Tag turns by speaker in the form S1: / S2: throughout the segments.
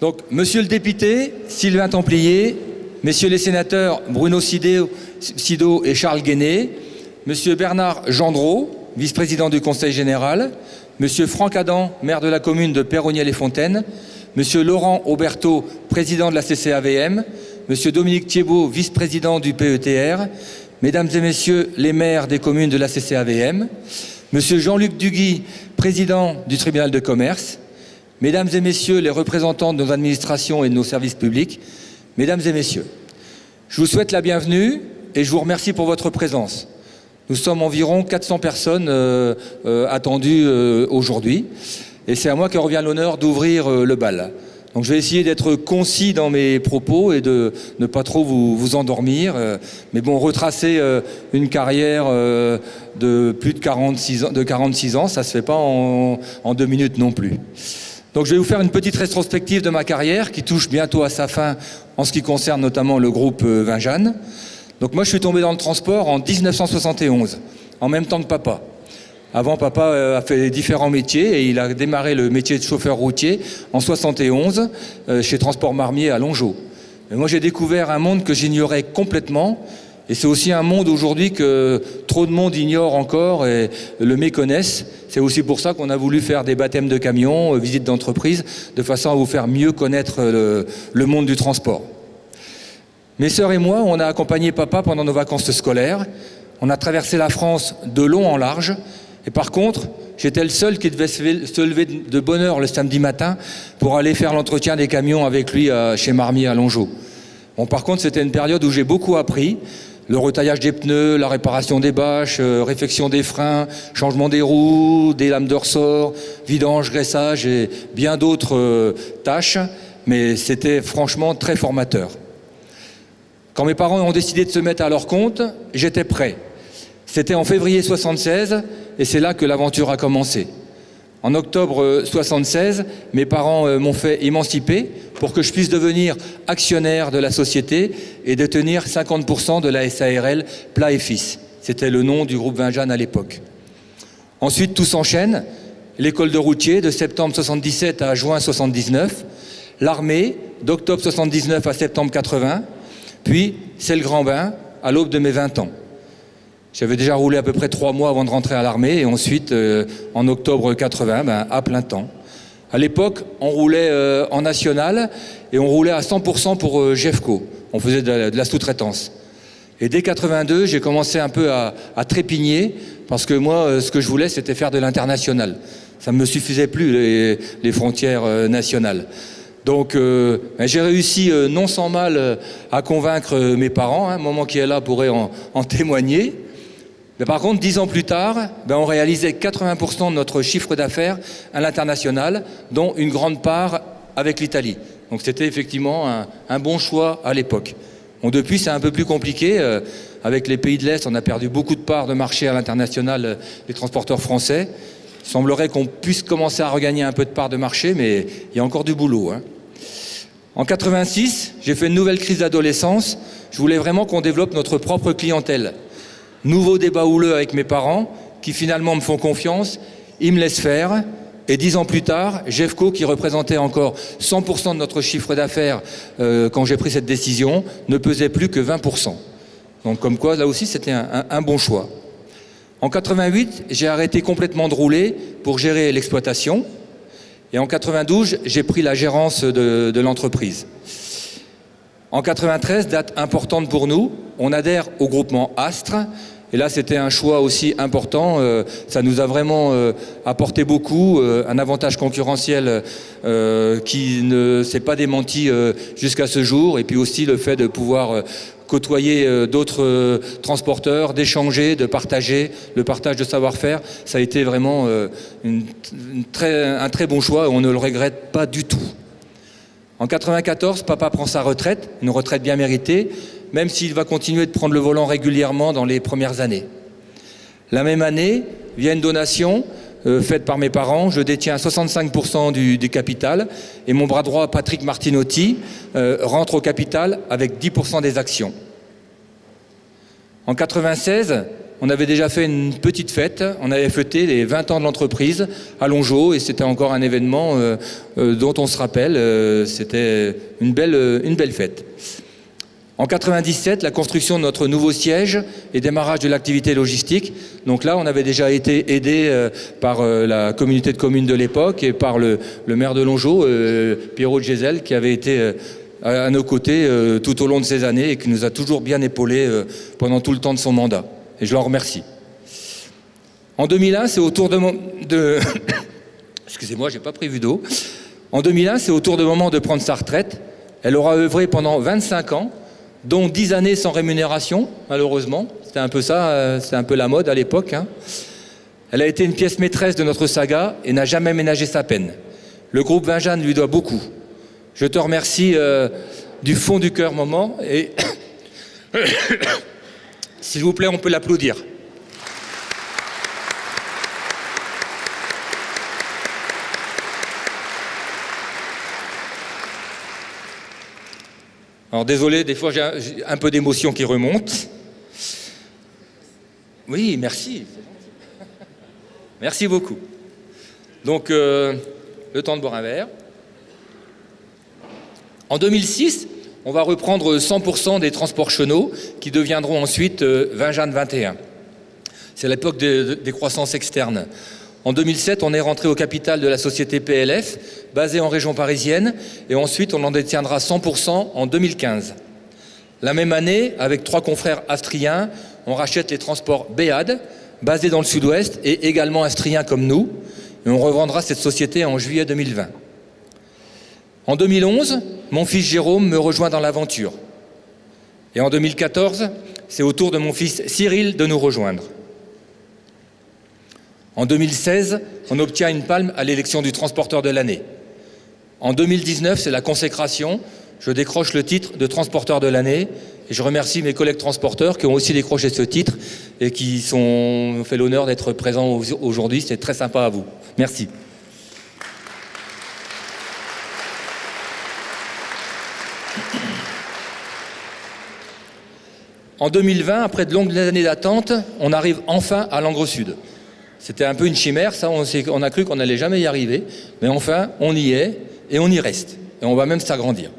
S1: Donc, monsieur le député Sylvain Templier, messieurs les sénateurs Bruno Sido et Charles Guéné, monsieur Bernard Gendreau, vice-président du Conseil général, monsieur Franck Adam, maire de la commune de Péroniel-les-Fontaines, monsieur Laurent Auberteau, président de la CCAVM, monsieur Dominique Thiebaud, vice-président du PETR, mesdames et messieurs les maires des communes de la CCAVM, monsieur Jean-Luc Duguy, président du tribunal de commerce, mesdames et messieurs les représentants de nos administrations et de nos services publics, mesdames et messieurs, je vous souhaite la bienvenue et je vous remercie pour votre présence. Nous sommes environ 400 personnes attendues aujourd'hui et c'est à moi que revient l'honneur d'ouvrir le bal. Donc je vais essayer d'être concis dans mes propos et de ne pas trop vous endormir. Mais bon, retracer une carrière de plus de 46 ans, ça ne se fait pas en 2 minutes non plus. Donc je vais vous faire une petite rétrospective de ma carrière qui touche bientôt à sa fin en ce qui concerne notamment le groupe Vinjanne. Donc moi je suis tombé dans le transport en 1971, en même temps que papa. Avant, papa a fait différents métiers et il a démarré le métier de chauffeur routier en 71 chez Transport Marmier à Longeau. Et moi, j'ai découvert un monde que j'ignorais complètement et c'est aussi un monde aujourd'hui que trop de monde ignore encore et le méconnaissent. C'est aussi pour ça qu'on a voulu faire des baptêmes de camions, visites d'entreprise, de façon à vous faire mieux connaître le monde du transport. Mes sœurs et moi, on a accompagné papa pendant nos vacances scolaires. On a traversé la France de long en large. Et par contre, j'étais le seul qui devait se lever de bonne heure le samedi matin pour aller faire l'entretien des camions avec lui chez Marmier à Longeau. Bon, par contre, c'était une période où j'ai beaucoup appris. Le retaillage des pneus, la réparation des bâches, réfection des freins, changement des roues, des lames de ressort, vidange, graissage et bien d'autres tâches. Mais c'était franchement très formateur. Quand mes parents ont décidé de se mettre à leur compte, j'étais prêt. C'était en février 1976 et c'est là que l'aventure a commencé. En octobre 1976, mes parents m'ont fait émanciper pour que je puisse devenir actionnaire de la société et détenir 50% de la SARL Plats et Fils. C'était le nom du groupe Vinjanne à l'époque. Ensuite, tout s'enchaîne. L'école de routier de septembre 1977 à juin 1979. L'armée d'octobre 1979 à septembre 1980. Puis, c'est le grand bain à l'aube de mes 20 ans. J'avais déjà roulé à peu près 3 mois avant de rentrer à l'armée et ensuite, en octobre 80, à plein temps. À l'époque, on roulait en national et on roulait à 100% pour Jeffco. On faisait de la sous-traitance. Et dès 82, j'ai commencé un peu à trépigner parce que moi, ce que je voulais, c'était faire de l'international. Ça ne me suffisait plus, les frontières nationales. Donc j'ai réussi non sans mal à convaincre mes parents. Maman qui est là pourrait en témoigner. Mais par contre, 10 ans plus tard, on réalisait 80% de notre chiffre d'affaires à l'international, dont une grande part avec l'Italie. Donc c'était effectivement un bon choix à l'époque. Bon, depuis, c'est un peu plus compliqué. Avec les pays de l'Est, on a perdu beaucoup de parts de marché à l'international des transporteurs français. Il semblerait qu'on puisse commencer à regagner un peu de parts de marché, mais il y a encore du boulot. En 86, j'ai fait une nouvelle crise d'adolescence. Je voulais vraiment qu'on développe notre propre clientèle. Nouveau débat houleux avec mes parents, qui finalement me font confiance, ils me laissent faire. Et 10 ans plus tard, Jeffco, qui représentait encore 100% de notre chiffre d'affaires quand j'ai pris cette décision, ne pesait plus que 20%. Donc comme quoi, là aussi, c'était un bon choix. En 88, j'ai arrêté complètement de rouler pour gérer l'exploitation. Et en 92, j'ai pris la gérance de l'entreprise. En 93, date importante pour nous, on adhère au groupement Astre. Et là, c'était un choix aussi important. Ça nous a vraiment apporté beaucoup, un avantage concurrentiel qui ne s'est pas démenti jusqu'à ce jour. Et puis aussi le fait de pouvoir côtoyer d'autres transporteurs, d'échanger, de partager, le partage de savoir-faire. Ça a été vraiment un très bon choix et on ne le regrette pas du tout. En 94, papa prend sa retraite, une retraite bien méritée, même s'il va continuer de prendre le volant régulièrement dans les premières années. La même année, via une donation faite par mes parents, je détiens 65% du capital et mon bras droit, Patrick Martinotti, rentre au capital avec 10% des actions. En 96, on avait déjà fait une petite fête. On avait fêté les 20 ans de l'entreprise à Longeau et c'était encore un événement dont on se rappelle. C'était une belle fête. En 97, la construction de notre nouveau siège et démarrage de l'activité logistique. Donc là, on avait déjà été aidé par la communauté de communes de l'époque et par le maire de Longeau, Pierrot de Gézel, qui avait été à nos côtés tout au long de ces années et qui nous a toujours bien épaulés pendant tout le temps de son mandat. Et je l'en remercie. En 2001, c'est au tour de Excusez-moi, j'ai pas prévu d'eau. En 2001, c'est au tour de moment de prendre sa retraite. Elle aura œuvré pendant 25 ans, dont 10 années sans rémunération, malheureusement. C'était un peu ça, c'était un peu la mode à l'époque. Elle a été une pièce maîtresse de notre saga et n'a jamais ménagé sa peine. Le groupe Vinjeanne lui doit beaucoup. Je te remercie du fond du cœur, maman, et s'il vous plaît, on peut l'applaudir. Alors désolé, des fois j'ai un peu d'émotion qui remonte. Oui, merci. Merci beaucoup. Donc, le temps de boire un verre. En 2006, on va reprendre 100% des transports chenaux qui deviendront ensuite Vinjeanne 21. C'est l'époque des croissances externes. En 2007, on est rentré au capital de la société PLF, basée en région parisienne, et ensuite on en détiendra 100% en 2015. La même année, avec 3 confrères astriens, on rachète les transports Béade, basés dans le sud-ouest et également astriens comme nous, et on revendra cette société en juillet 2020. En 2011, mon fils Jérôme me rejoint dans l'aventure. Et en 2014, c'est au tour de mon fils Cyril de nous rejoindre. En 2016, on obtient une palme à l'élection du transporteur de l'année. En 2019, c'est la consécration. Je décroche le titre de transporteur de l'année et je remercie mes collègues transporteurs qui ont aussi décroché ce titre et qui ont fait l'honneur d'être présents aujourd'hui. C'est très sympa à vous. Merci. En 2020, après de longues années d'attente, on arrive enfin à Langres Sud. C'était un peu une chimère, ça, on a cru qu'on n'allait jamais y arriver, mais enfin, on y est et on y reste. Et on va même s'agrandir.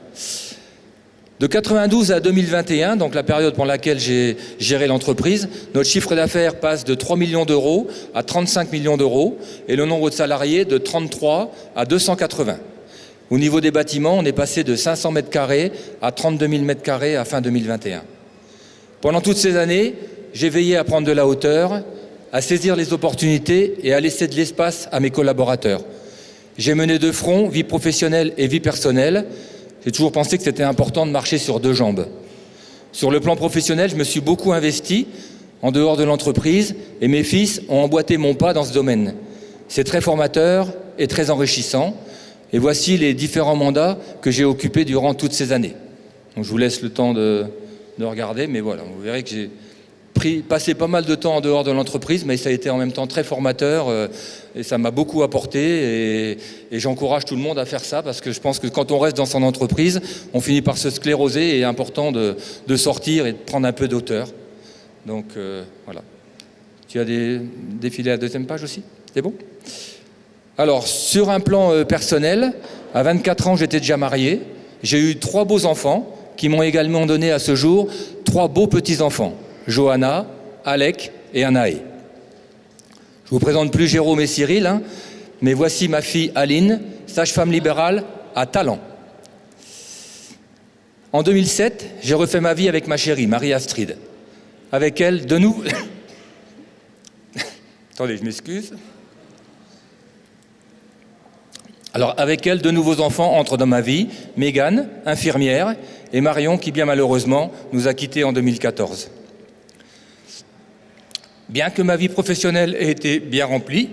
S1: De 92 à 2021, donc la période pendant laquelle j'ai géré l'entreprise, notre chiffre d'affaires passe de 3 millions d'euros à 35 millions d'euros et le nombre de salariés de 33 à 280. Au niveau des bâtiments, on est passé de 500 mètres carrés à 32 000 mètres carrés à fin 2021. Pendant toutes ces années, j'ai veillé à prendre de la hauteur, à saisir les opportunités et à laisser de l'espace à mes collaborateurs. J'ai mené de front vie professionnelle et vie personnelle. J'ai toujours pensé que c'était important de marcher sur 2 jambes. Sur le plan professionnel, je me suis beaucoup investi en dehors de l'entreprise et mes fils ont emboîté mon pas dans ce domaine. C'est très formateur et très enrichissant. Et voici les différents mandats que j'ai occupés durant toutes ces années. Donc je vous laisse le temps de regarder, mais voilà, vous verrez que j'ai passé pas mal de temps en dehors de l'entreprise, mais ça a été en même temps très formateur et ça m'a beaucoup apporté et j'encourage tout le monde à faire ça parce que je pense que quand on reste dans son entreprise, on finit par se scléroser et il est important de sortir et de prendre un peu d'auteur. Donc voilà. Tu as défilé à la 2e page aussi ? C'est bon ? Alors, sur un plan personnel, à 24 ans, j'étais déjà marié. J'ai eu 3 beaux enfants qui m'ont également donné à ce jour 3 beaux petits-enfants. Johanna, Alec et Anaé. Je vous présente plus Jérôme et Cyril, mais voici ma fille Aline, sage-femme libérale à Talent. En 2007, j'ai refait ma vie avec ma chérie, Marie-Astrid. Avec elle, Attendez, je m'excuse. Alors, avec elle, 2 nouveaux enfants entrent dans ma vie. Mégane, infirmière, et Marion, qui bien malheureusement nous a quittés en 2014. Bien que ma vie professionnelle ait été bien remplie,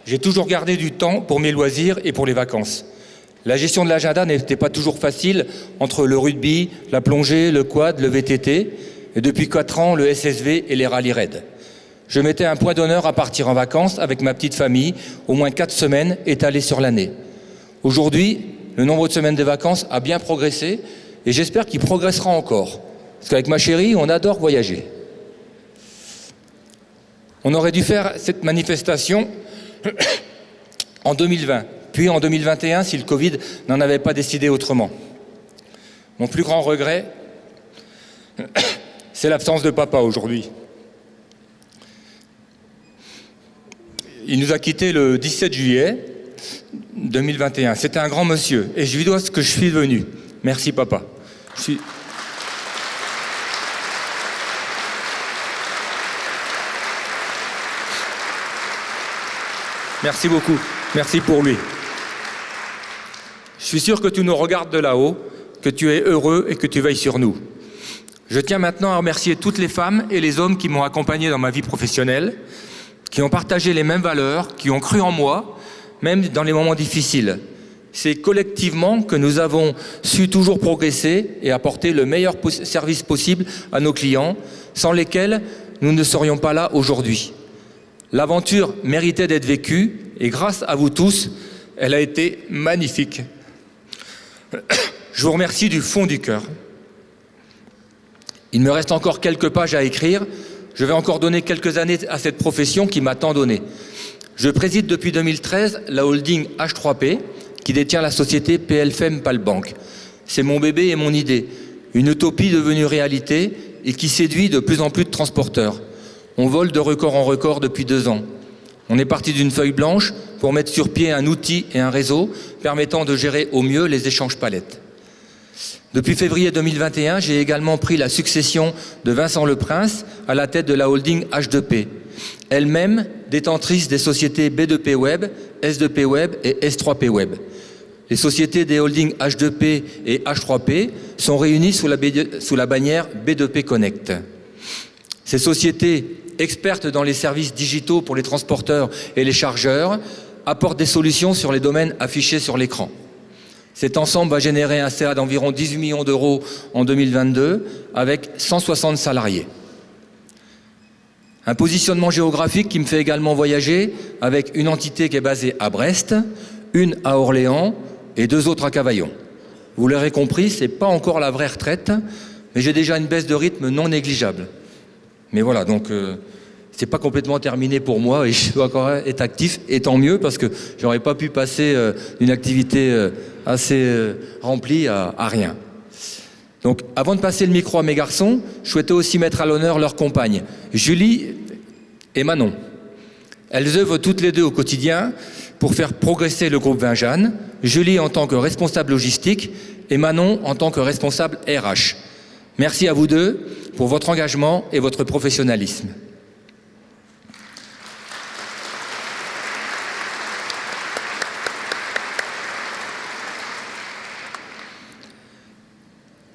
S1: j'ai toujours gardé du temps pour mes loisirs et pour les vacances. La gestion de l'agenda n'était pas toujours facile entre le rugby, la plongée, le quad, le VTT, et depuis 4 ans, le SSV et les rallye-raids. Je mettais un point d'honneur à partir en vacances avec ma petite famille, au moins 4 semaines étalées sur l'année. Aujourd'hui, le nombre de semaines de vacances a bien progressé et j'espère qu'il progressera encore. Parce qu'avec ma chérie, on adore voyager. On aurait dû faire cette manifestation en 2020, puis en 2021 si le Covid n'en avait pas décidé autrement. Mon plus grand regret, c'est l'absence de papa aujourd'hui. Il nous a quittés le 17 juillet 2021. C'était un grand monsieur et je lui dois ce que je suis devenu. Merci papa. Merci beaucoup. Merci pour lui. Je suis sûr que tu nous regardes de là-haut, que tu es heureux et que tu veilles sur nous. Je tiens maintenant à remercier toutes les femmes et les hommes qui m'ont accompagné dans ma vie professionnelle, qui ont partagé les mêmes valeurs, qui ont cru en moi, même dans les moments difficiles. C'est collectivement que nous avons su toujours progresser et apporter le meilleur service possible à nos clients, sans lesquels nous ne serions pas là aujourd'hui. L'aventure méritait d'être vécue et grâce à vous tous, elle a été magnifique. Je vous remercie du fond du cœur. Il me reste encore quelques pages à écrire. Je vais encore donner quelques années à cette profession qui m'a tant donné. Je préside depuis 2013 la holding H3P qui détient la société PLFM Palbank. C'est mon bébé et mon idée, une utopie devenue réalité et qui séduit de plus en plus de transporteurs. On vole de record en record depuis 2 ans. On est parti d'une feuille blanche pour mettre sur pied un outil et un réseau permettant de gérer au mieux les échanges palettes. Depuis février 2021, j'ai également pris la succession de Vincent Leprince à la tête de la holding H2P, elle-même détentrice des sociétés B2P Web, S2P Web et S3P Web. Les sociétés des holdings H2P et H3P sont réunies sous la bannière B2P Connect. Ces sociétés, expertes dans les services digitaux pour les transporteurs et les chargeurs, apportent des solutions sur les domaines affichés sur l'écran. Cet ensemble va générer un CA d'environ 18 millions d'euros en 2022 avec 160 salariés. Un positionnement géographique qui me fait également voyager avec une entité qui est basée à Brest, une à Orléans et 2 autres à Cavaillon. Vous l'aurez compris, ce n'est pas encore la vraie retraite, mais j'ai déjà une baisse de rythme non négligeable. Mais voilà, donc c'est pas complètement terminé pour moi et je dois encore être actif, et tant mieux parce que j'aurais pas pu passer d'une activité assez remplie à rien. Donc avant de passer le micro à mes garçons, je souhaitais aussi mettre à l'honneur leurs compagnes, Julie et Manon. Elles œuvrent toutes les deux au quotidien pour faire progresser le groupe Vinjanne, Julie en tant que responsable logistique et Manon en tant que responsable RH. Merci à vous deux pour votre engagement et votre professionnalisme.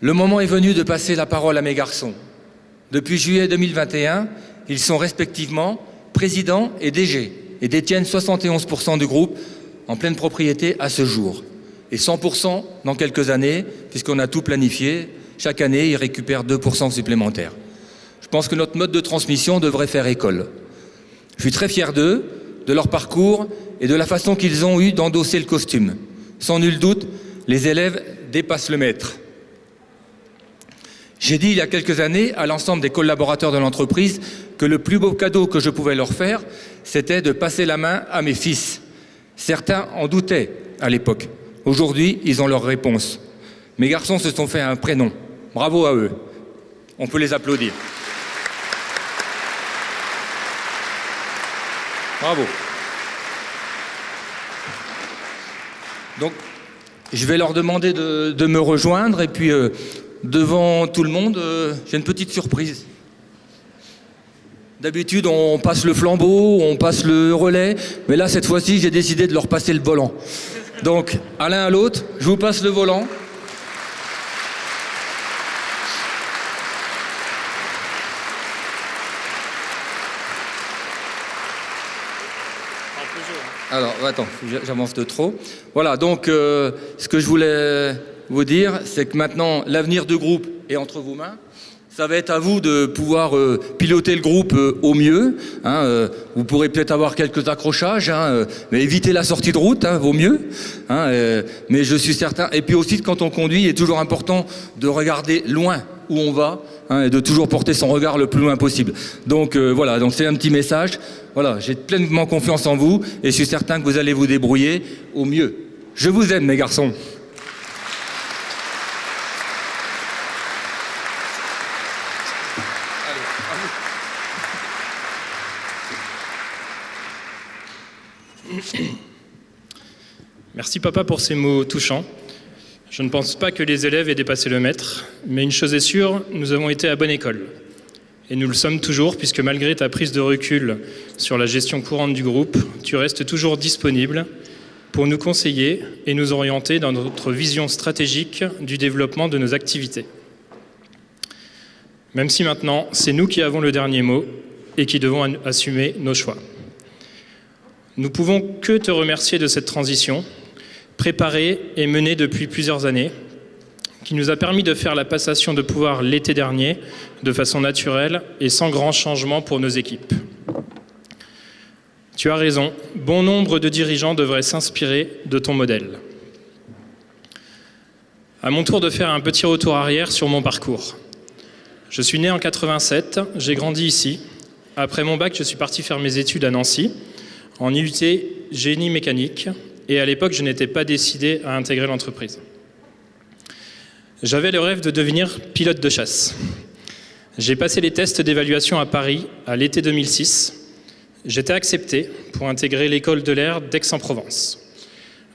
S1: Le moment est venu de passer la parole à mes garçons. Depuis juillet 2021, ils sont respectivement présidents et DG et détiennent 71% du groupe en pleine propriété à ce jour. Et 100% dans quelques années, puisqu'on a tout planifié. Chaque année, ils récupèrent 2% supplémentaires. Je pense que notre mode de transmission devrait faire école. Je suis très fier d'eux, de leur parcours et de la façon qu'ils ont eu d'endosser le costume. Sans nul doute, les élèves dépassent le maître. J'ai dit il y a quelques années à l'ensemble des collaborateurs de l'entreprise que le plus beau cadeau que je pouvais leur faire, c'était de passer la main à mes fils. Certains en doutaient à l'époque. Aujourd'hui, ils ont leur réponse. Mes garçons se sont fait un prénom. Bravo à eux. On peut les applaudir. Bravo. Donc, je vais leur demander de me rejoindre et puis devant tout le monde, j'ai une petite surprise. D'habitude, on passe le flambeau, on passe le relais, mais là, cette fois-ci, j'ai décidé de leur passer le volant. Donc, à l'un à l'autre, je vous passe le volant. Alors, attends, j'avance de trop. Voilà, donc, ce que je voulais vous dire, c'est que maintenant, l'avenir du groupe est entre vos mains. Ça va être à vous de pouvoir piloter le groupe au mieux. Vous pourrez peut-être avoir quelques accrochages, mais éviter la sortie de route, vaut mieux. Mais je suis certain. Et puis aussi, quand on conduit, il est toujours important de regarder loin, où on va, et de toujours porter son regard le plus loin possible. Donc voilà, donc c'est un petit message. Voilà, j'ai pleinement confiance en vous et je suis certain que vous allez vous débrouiller au mieux. Je vous aime, mes garçons.
S2: Merci papa pour ces mots touchants. Je ne pense pas que les élèves aient dépassé le maître, mais une chose est sûre, nous avons été à bonne école. Et nous le sommes toujours, puisque malgré ta prise de recul sur la gestion courante du groupe, tu restes toujours disponible pour nous conseiller et nous orienter dans notre vision stratégique du développement de nos activités. Même si maintenant, c'est nous qui avons le dernier mot et qui devons assumer nos choix. Nous pouvons que te remercier de cette transition, préparée et menée depuis plusieurs années, qui nous a permis de faire la passation de pouvoir l'été dernier de façon naturelle et sans grand changement pour nos équipes. Tu as raison, bon nombre de dirigeants devraient s'inspirer de ton modèle. À mon tour de faire un petit retour arrière sur mon parcours. Je suis né en 87, j'ai grandi ici. Après mon bac, je suis parti faire mes études à Nancy, en IUT génie mécanique, et à l'époque, je n'étais pas décidé à intégrer l'entreprise. J'avais le rêve de devenir pilote de chasse. J'ai passé les tests d'évaluation à Paris à l'été 2006. J'étais accepté pour intégrer l'école de l'air d'Aix-en-Provence,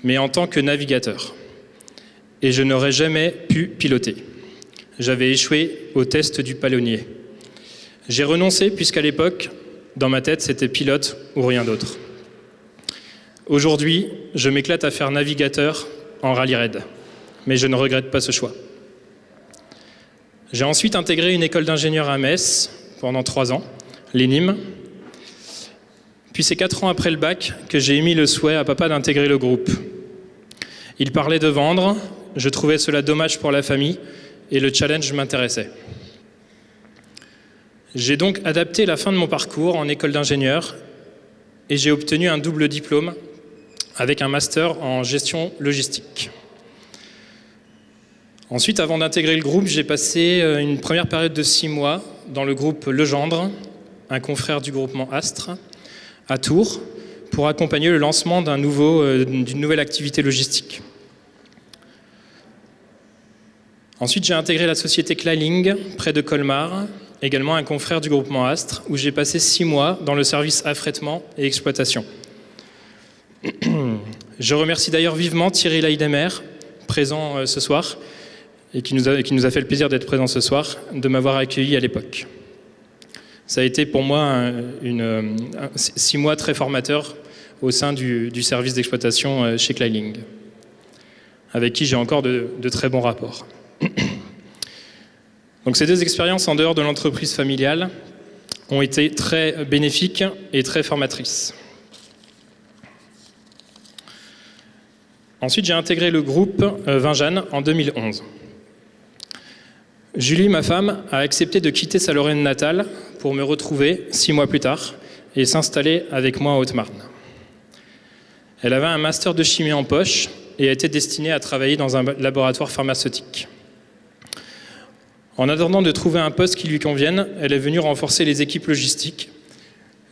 S2: mais en tant que navigateur. Et je n'aurais jamais pu piloter. J'avais échoué au test du palonnier. J'ai renoncé puisqu'à l'époque, dans ma tête, c'était pilote ou rien d'autre. Aujourd'hui, je m'éclate à faire navigateur en rallye raid, mais je ne regrette pas ce choix. J'ai ensuite intégré une école d'ingénieur à Metz pendant 3 ans, l'ENIM. Puis c'est 4 ans après le bac que j'ai émis le souhait à papa d'intégrer le groupe. Il parlait de vendre, je trouvais cela dommage pour la famille et le challenge m'intéressait. J'ai donc adapté la fin de mon parcours en école d'ingénieur et j'ai obtenu un double diplôme avec un master en gestion logistique. Ensuite, avant d'intégrer le groupe, j'ai passé une première période de 6 mois dans le groupe Legendre, un confrère du groupement Astre, à Tours, pour accompagner le lancement d'une nouvelle activité logistique. Ensuite, j'ai intégré la société Claling, près de Colmar, également un confrère du groupement Astre, où j'ai passé 6 mois dans le service affrètement et exploitation. Je remercie d'ailleurs vivement Thierry Leidemer, présent ce soir, et qui nous a fait le plaisir d'être présent ce soir, de m'avoir accueilli à l'époque. Ça a été pour moi 6 mois très formateurs au sein du service d'exploitation chez Claling, avec qui j'ai encore de très bons rapports. Donc ces 2 expériences en dehors de l'entreprise familiale ont été très bénéfiques et très formatrices. Ensuite, j'ai intégré le groupe Vinjeanne en 2011. Julie, ma femme, a accepté de quitter sa Lorraine natale pour me retrouver 6 mois plus tard et s'installer avec moi en Haute-Marne. Elle avait un master de chimie en poche et a été destinée à travailler dans un laboratoire pharmaceutique. En attendant de trouver un poste qui lui convienne, elle est venue renforcer les équipes logistiques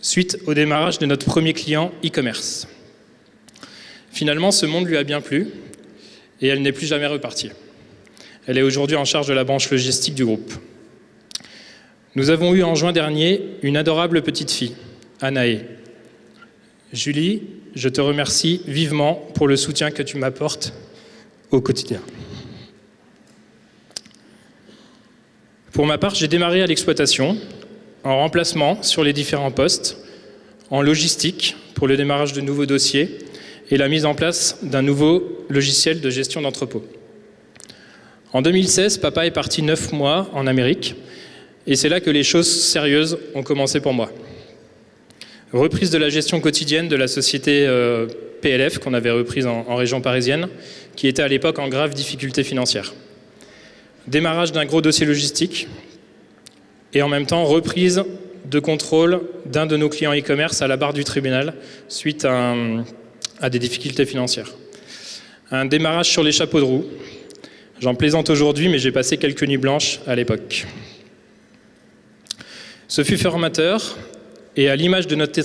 S2: suite au démarrage de notre premier client e-commerce. Finalement, ce monde lui a bien plu et elle n'est plus jamais repartie. Elle est aujourd'hui en charge de la branche logistique du groupe. Nous avons eu en juin dernier une adorable petite fille, Anaé. Julie, je te remercie vivement pour le soutien que tu m'apportes au quotidien. Pour ma part, j'ai démarré à l'exploitation, en remplacement sur les différents postes, en logistique pour le démarrage de nouveaux dossiers et la mise en place d'un nouveau logiciel de gestion d'entrepôt. En 2016, papa est parti 9 mois en Amérique et c'est là que les choses sérieuses ont commencé pour moi. Reprise de la gestion quotidienne de la société PLF qu'on avait reprise en région parisienne, qui était à l'époque en grave difficulté financière. Démarrage d'un gros dossier logistique et en même temps reprise de contrôle d'un de nos clients e-commerce à la barre du tribunal suite à des difficultés financières. Un démarrage sur les chapeaux de roue, J'en plaisante aujourd'hui, mais j'ai passé quelques nuits blanches à l'époque. Ce fut formateur, et à l'image de notre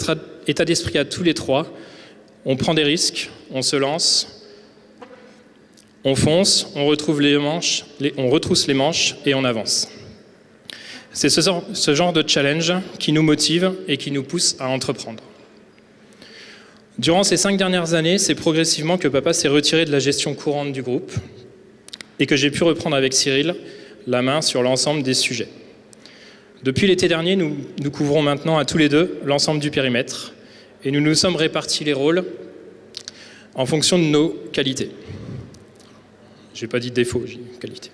S2: état d'esprit à tous les trois, on prend des risques, on se lance, on fonce, on retrousse les manches et on avance. C'est ce genre de challenge qui nous motive et qui nous pousse à entreprendre. Durant ces 5 dernières années, c'est progressivement que papa s'est retiré de la gestion courante du groupe et que j'ai pu reprendre avec Cyril la main sur l'ensemble des sujets. Depuis l'été dernier, nous couvrons maintenant à tous les deux l'ensemble du périmètre et nous nous sommes répartis les rôles en fonction de nos qualités. J'ai pas dit défaut, j'ai dit qualité.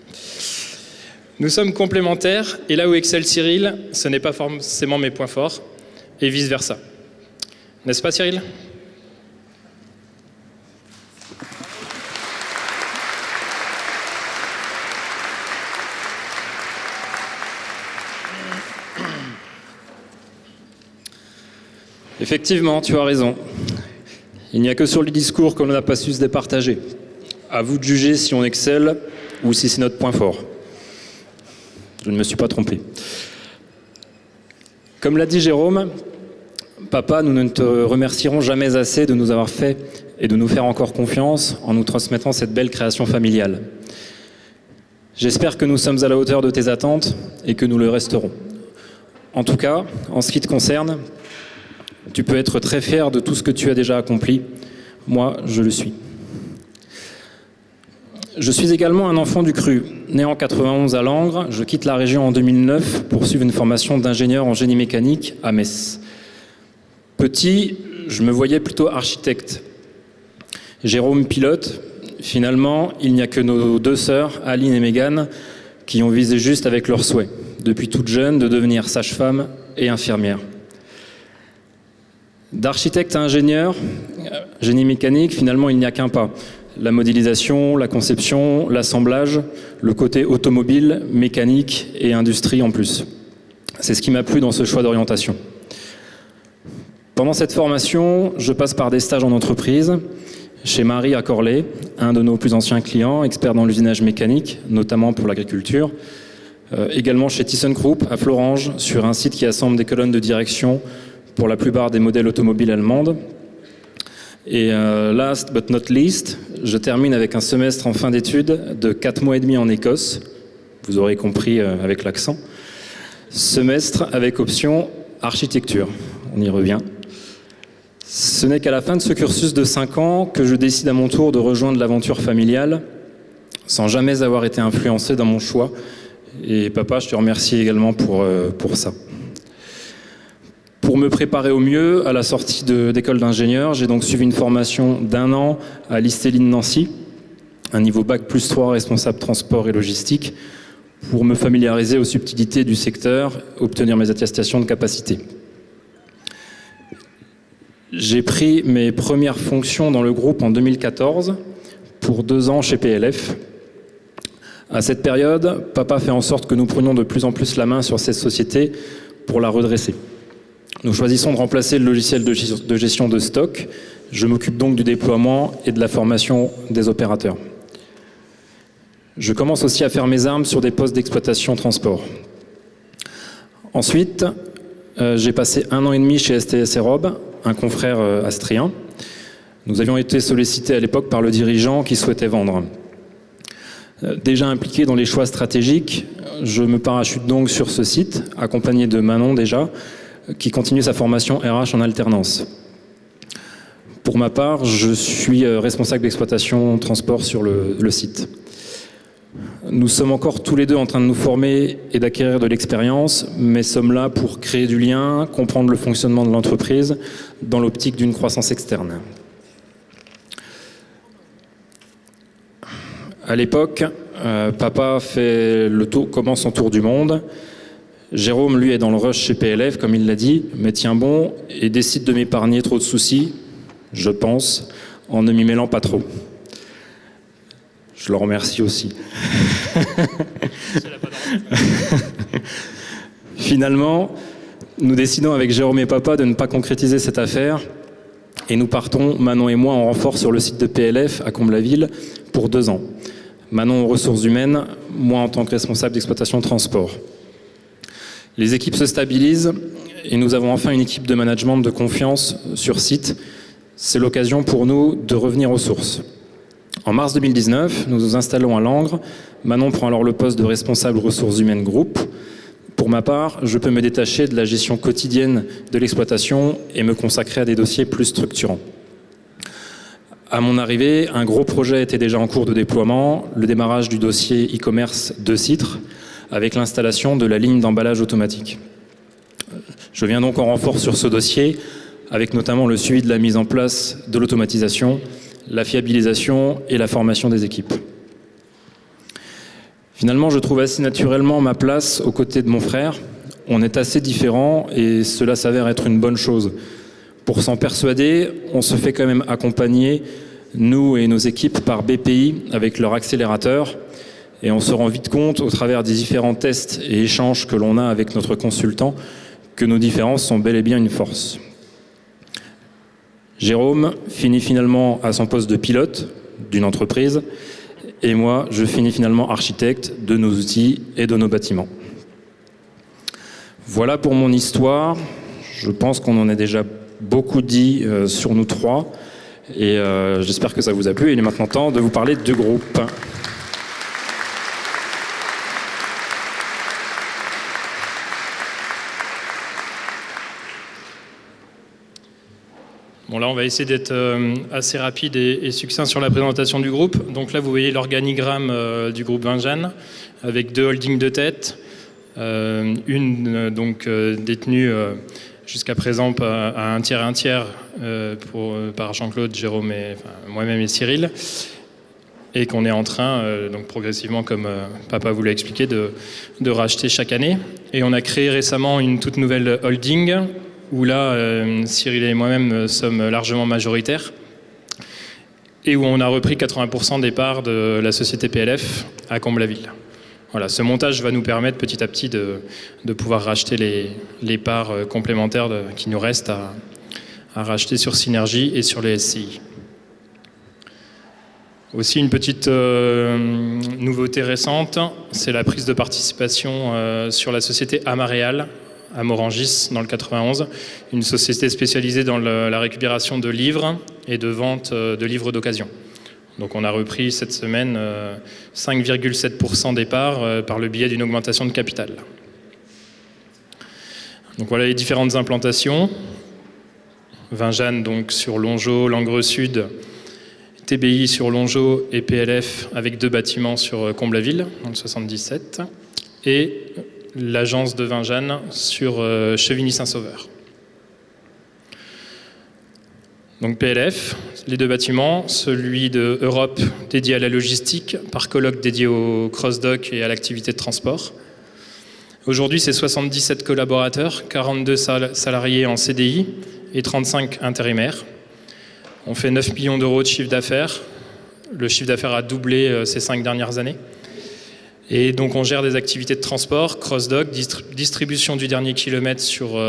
S2: Nous sommes complémentaires et là où excelle Cyril, ce n'est pas forcément mes points forts et vice-versa. N'est-ce pas Cyril ?
S3: Effectivement, tu as raison. Il n'y a que sur le discours qu'on n'a pas su se départager. À vous de juger si on excelle ou si c'est notre point fort. Je ne me suis pas trompé. Comme l'a dit Jérôme, papa, nous ne te remercierons jamais assez de nous avoir fait et de nous faire encore confiance en nous transmettant cette belle création familiale. J'espère que nous sommes à la hauteur de tes attentes et que nous le resterons. En tout cas, en ce qui te concerne, tu peux être très fier de tout ce que tu as déjà accompli. Moi, je le suis. Je suis également un enfant du cru. Né en 91 à Langres, je quitte la région en 2009 pour suivre une formation d'ingénieur en génie mécanique à Metz. Petit, je me voyais plutôt architecte. Jérôme pilote. Finalement, il n'y a que nos 2 sœurs, Aline et Mégane, qui ont visé juste avec leur souhait, depuis toute jeune, de devenir sage-femme et infirmière. D'architecte à ingénieur, génie mécanique, finalement, il n'y a qu'un pas. La modélisation, la conception, l'assemblage, le côté automobile, mécanique et industrie en plus. C'est ce qui m'a plu dans ce choix d'orientation. Pendant cette formation, je passe par des stages en entreprise, chez Marie à Corlay, un de nos plus anciens clients, expert dans l'usinage mécanique, notamment pour l'agriculture. Également chez ThyssenKrupp à Florange, sur un site qui assemble des colonnes de direction pour la plupart des modèles automobiles allemandes. Et last but not least, je termine avec un semestre en fin d'études de 4 mois et demi en Écosse. Vous aurez compris avec l'accent. Semestre avec option architecture. On y revient. Ce n'est qu'à la fin de ce cursus de 5 ans que je décide à mon tour de rejoindre l'aventure familiale, sans jamais avoir été influencé dans mon choix. Et papa, je te remercie également pour ça. Pour me préparer au mieux à la sortie d'école d'ingénieur, j'ai donc suivi une formation d'1 an à l'Istéline Nancy, un niveau Bac+3 responsable transport et logistique, pour me familiariser aux subtilités du secteur, obtenir mes attestations de capacité. J'ai pris mes premières fonctions dans le groupe en 2014, pour 2 ans chez PLF. À cette période, papa fait en sorte que nous prenions de plus en plus la main sur cette société pour la redresser. Nous choisissons de remplacer le logiciel de gestion de stock. Je m'occupe donc du déploiement et de la formation des opérateurs. Je commence aussi à faire mes armes sur des postes d'exploitation transport. Ensuite, j'ai passé 1 an et demi chez STS Aerob, un confrère astrien. Nous avions été sollicités à l'époque par le dirigeant qui souhaitait vendre. Déjà impliqué dans les choix stratégiques, je me parachute donc sur ce site, accompagné de Manon déjà, qui continue sa formation RH en alternance. Pour ma part, je suis responsable d'exploitation transport sur le site. Nous sommes encore tous les deux en train de nous former et d'acquérir de l'expérience, mais sommes là pour créer du lien, comprendre le fonctionnement de l'entreprise dans l'optique d'une croissance externe. À l'époque, papa commence son tour du monde. Jérôme, lui, est dans le rush chez PLF, comme il l'a dit, mais tient bon et décide de m'épargner trop de soucis, je pense, en ne m'y mêlant pas trop. Je le remercie aussi. Finalement, nous décidons avec Jérôme et papa de ne pas concrétiser cette affaire et nous partons, Manon et moi, en renfort sur le site de PLF à Comble-la-Ville pour 2 ans. Manon aux ressources humaines, moi en tant que responsable d'exploitation transport. Les équipes se stabilisent et nous avons enfin une équipe de management de confiance sur site. C'est l'occasion pour nous de revenir aux sources. En mars 2019, nous nous installons à Langres. Manon prend alors le poste de responsable ressources humaines groupe. Pour ma part, je peux me détacher de la gestion quotidienne de l'exploitation et me consacrer à des dossiers plus structurants. À mon arrivée, un gros projet était déjà en cours de déploiement, le démarrage du dossier e-commerce de Citre, avec l'installation de la ligne d'emballage automatique. Je viens donc en renfort sur ce dossier, avec notamment le suivi de la mise en place de l'automatisation, la fiabilisation et la formation des équipes. Finalement, je trouve assez naturellement ma place aux côtés de mon frère. On est assez différents et cela s'avère être une bonne chose. Pour s'en persuader, on se fait quand même accompagner, nous et nos équipes, par BPI avec leur accélérateur. Et on se rend vite compte, au travers des différents tests et échanges que l'on a avec notre consultant, que nos différences sont bel et bien une force. Jérôme finit finalement à son poste de pilote d'une entreprise. Et moi, je finis finalement architecte de nos outils et de nos bâtiments. Voilà pour mon histoire. Je pense qu'on en a déjà beaucoup dit sur nous trois. Et j'espère que ça vous a plu. Il est maintenant temps de vous parler du groupe.
S2: Bon, là, on va essayer d'être assez rapide et succinct sur la présentation du groupe. Donc là, vous voyez l'organigramme du groupe Vinjanne, avec 2 holdings de tête, une détenue jusqu'à présent à un tiers par Jean-Claude, Jérôme et moi-même et Cyril, et qu'on est en train, donc progressivement, comme papa vous l'a expliqué, de racheter chaque année. Et on a créé récemment une toute nouvelle holding, où là, Cyril et moi-même sommes largement majoritaires, et où on a repris 80% des parts de la société PLF à Comble-la-Ville. Voilà, ce montage va nous permettre petit à petit de pouvoir racheter les parts complémentaires qui nous restent à racheter sur Synergie et sur les SCI. Aussi une petite nouveauté récente, c'est la prise de participation sur la société Amaréal, à Morangis, dans le 91, une société spécialisée dans la récupération de livres et de vente de livres d'occasion. Donc on a repris cette semaine 5,7% des parts par le biais d'une augmentation de capital. Donc voilà les différentes implantations. Vinjanne donc sur Longeau, Langres Sud, TBI sur Longeau et PLF avec 2 bâtiments sur Comble-la-Ville, dans le 77. Et l'agence de Vinjanne sur Chevigny-Saint-Sauveur. Donc PLF, les 2 bâtiments, celui de Europe dédié à la logistique, par colloque dédié au cross-dock et à l'activité de transport. Aujourd'hui, c'est 77 collaborateurs, 42 salariés en CDI et 35 intérimaires. On fait 9 millions d'euros de chiffre d'affaires. Le chiffre d'affaires a doublé ces 5 dernières années. Et donc on gère des activités de transport, cross-dock, distribution du dernier kilomètre sur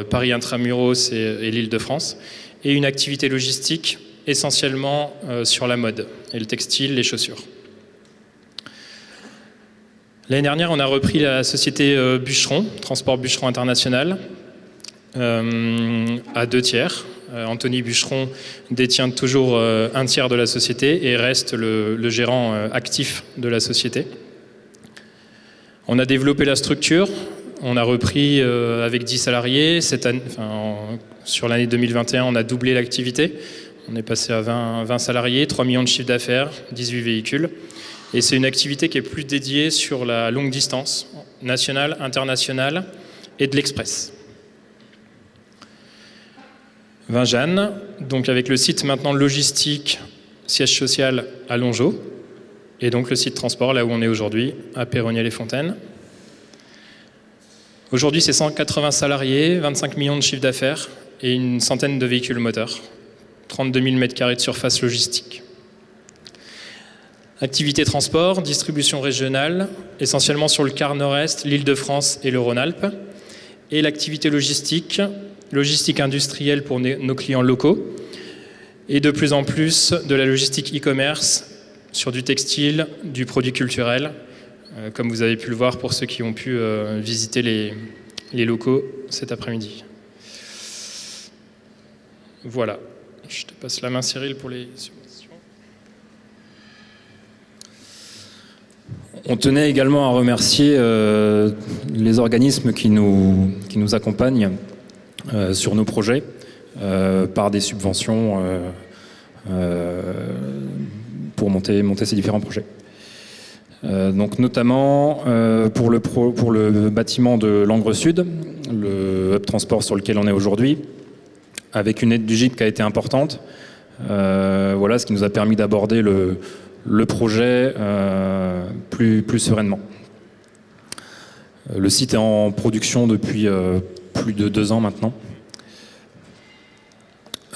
S2: Paris Intramuros et l'Île-de-France, et une activité logistique essentiellement sur la mode, et le textile, les chaussures. L'année dernière, on a repris la société Bûcheron, Transport Bûcheron International, à 2 tiers. Anthony Bûcheron détient toujours un tiers de la société et reste le gérant actif de la société. On a développé la structure, on a repris avec 10 salariés. Sur l'année 2021, on a doublé l'activité. On est passé à 20 salariés, 3 millions de chiffre d'affaires, 18 véhicules. Et c'est une activité qui est plus dédiée sur la longue distance, nationale, internationale et de l'express. Vinjanne, donc avec le site maintenant logistique, siège social à Longeau. Et donc le site transport, là où on est aujourd'hui, à Peyronnier-les-Fontaines. Aujourd'hui, c'est 180 salariés, 25 millions de chiffre d'affaires et une centaine de véhicules moteurs. 32 000 m² de surface logistique. Activité transport, distribution régionale, essentiellement sur le quart nord-est, l'Île-de-France et le Rhône-Alpes. Et l'activité logistique, logistique industrielle pour nos clients locaux. Et de plus en plus de la logistique e-commerce sur du textile, du produit culturel, comme vous avez pu le voir pour ceux qui ont pu visiter les locaux cet après-midi. Voilà. Je te passe la main, Cyril, pour les subventions.
S3: On tenait également à remercier les organismes qui nous accompagnent sur nos projets par des subventions pour monter ces différents projets. Donc notamment pour le bâtiment de Langres Sud, le hub transport sur lequel on est aujourd'hui, avec une aide du GIP qui a été importante. Voilà, ce qui nous a permis d'aborder le projet plus sereinement. Le site est en production depuis plus de 2 ans maintenant.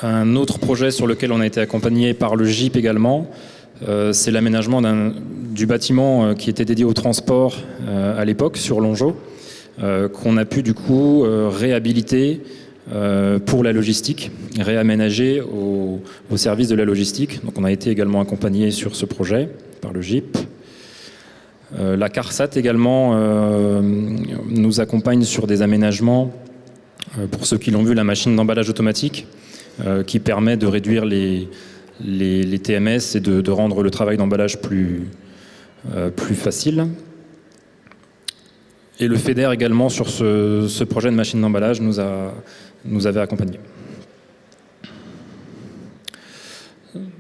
S3: Un autre projet sur lequel on a été accompagné par le GIP également, c'est l'aménagement du bâtiment qui était dédié au transport à l'époque sur Longeau, qu'on a pu du coup réhabiliter pour la logistique, réaménager au service de la logistique. Donc on a été également accompagné sur ce projet par le GIP. La CARSAT également nous accompagne sur des aménagements, pour ceux qui l'ont vu, la machine d'emballage automatique, qui permet de réduire les TMS et de rendre le travail d'emballage plus facile. Et le FEDER également sur ce projet de machine d'emballage nous avait accompagnés.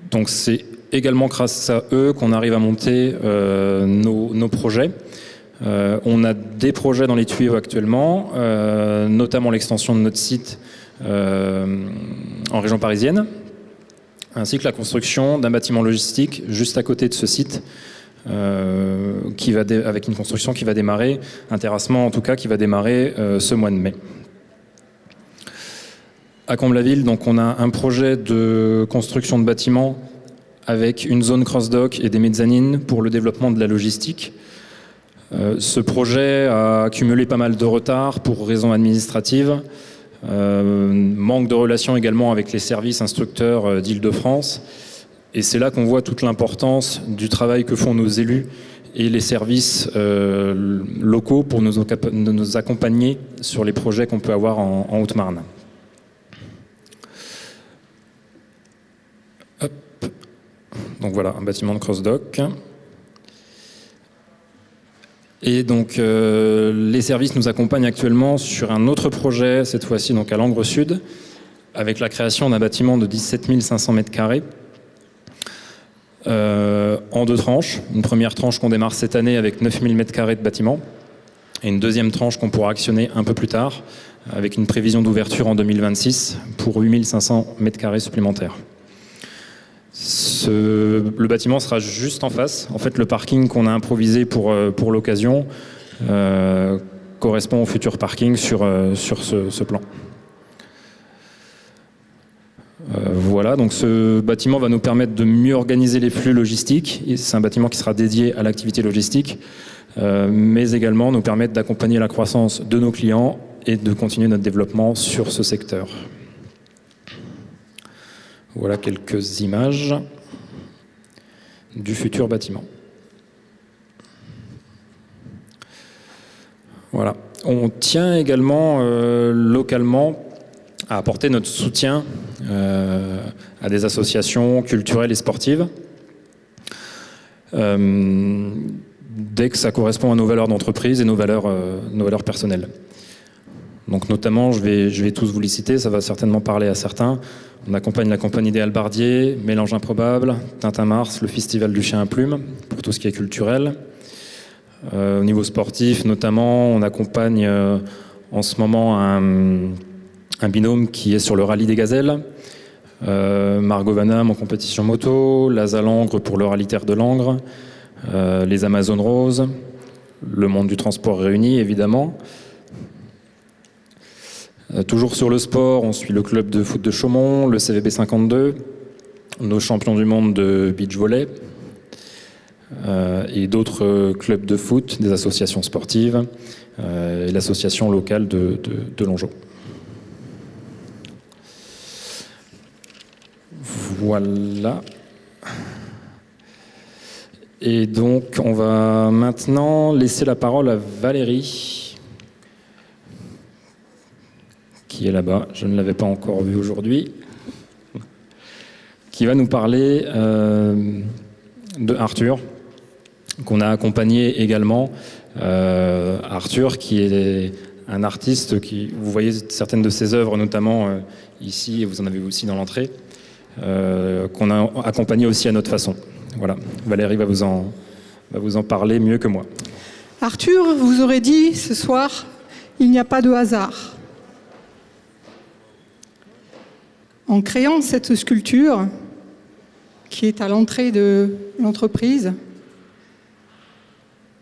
S3: Donc c'est également grâce à eux qu'on arrive à monter nos projets. On a des projets dans les tuyaux actuellement, notamment l'extension de notre site en région parisienne, ainsi que la construction d'un bâtiment logistique juste à côté de ce site, avec une construction qui va démarrer, un terrassement en tout cas, qui va démarrer ce mois de mai. À Comble-la-Ville, donc on a un projet de construction de bâtiments avec une zone cross-dock et des mezzanines pour le développement de la logistique. Ce projet a accumulé pas mal de retard pour raisons administratives. Manque de relations également avec les services instructeurs d'Île-de-France. Et c'est là qu'on voit toute l'importance du travail que font nos élus et les services locaux pour nous accompagner sur les projets qu'on peut avoir en Haute-Marne. Hop. Donc voilà, un bâtiment de cross-dock. Et donc les services nous accompagnent actuellement sur un autre projet, cette fois-ci donc à Langres Sud, avec la création d'un bâtiment de 17 500 m², en 2 tranches. Une première tranche qu'on démarre cette année avec 9 000 m² de bâtiment, et une deuxième tranche qu'on pourra actionner un peu plus tard, avec une prévision d'ouverture en 2026 pour 8 500 m² supplémentaires. Le bâtiment sera juste en face. En fait, le parking qu'on a improvisé pour l'occasion correspond au futur parking sur ce plan. Voilà, donc ce bâtiment va nous permettre de mieux organiser les flux logistiques. C'est un bâtiment qui sera dédié à l'activité logistique, mais également nous permettre d'accompagner la croissance de nos clients et de continuer notre développement sur ce secteur. Voilà quelques images du futur bâtiment. Voilà. On tient également localement à apporter notre soutien à des associations culturelles et sportives dès que ça correspond à nos valeurs d'entreprise et nos valeurs personnelles. Donc notamment, je vais tous vous les citer, ça va certainement parler à certains. On accompagne la compagnie des Halbardiers, Mélange Improbable, Tintin Mars, le Festival du Chien à Plumes, pour tout ce qui est culturel. Au niveau sportif, notamment, on accompagne en ce moment un binôme qui est sur le rallye des gazelles, Margot Vanham en compétition moto, Laza Langres pour le rallye Terre de Langres, les Amazones Roses, le monde du transport réuni évidemment. Toujours sur le sport, on suit le club de foot de Chaumont, le CVB 52, nos champions du monde de beach volley et d'autres clubs de foot, des associations sportives et l'association locale de Longeau. Voilà. Et donc, on va maintenant laisser la parole à Valérie, qui est là-bas, je ne l'avais pas encore vue aujourd'hui, qui va nous parler de Arthur, qu'on a accompagné également. Arthur, qui est un artiste, vous voyez certaines de ses œuvres, notamment ici, et vous en avez aussi dans l'entrée, qu'on a accompagné aussi à notre façon. Voilà, Valérie va vous en parler mieux que moi.
S4: Arthur vous aurait dit ce soir, il n'y a pas de hasard. En créant cette sculpture, qui est à l'entrée de l'entreprise,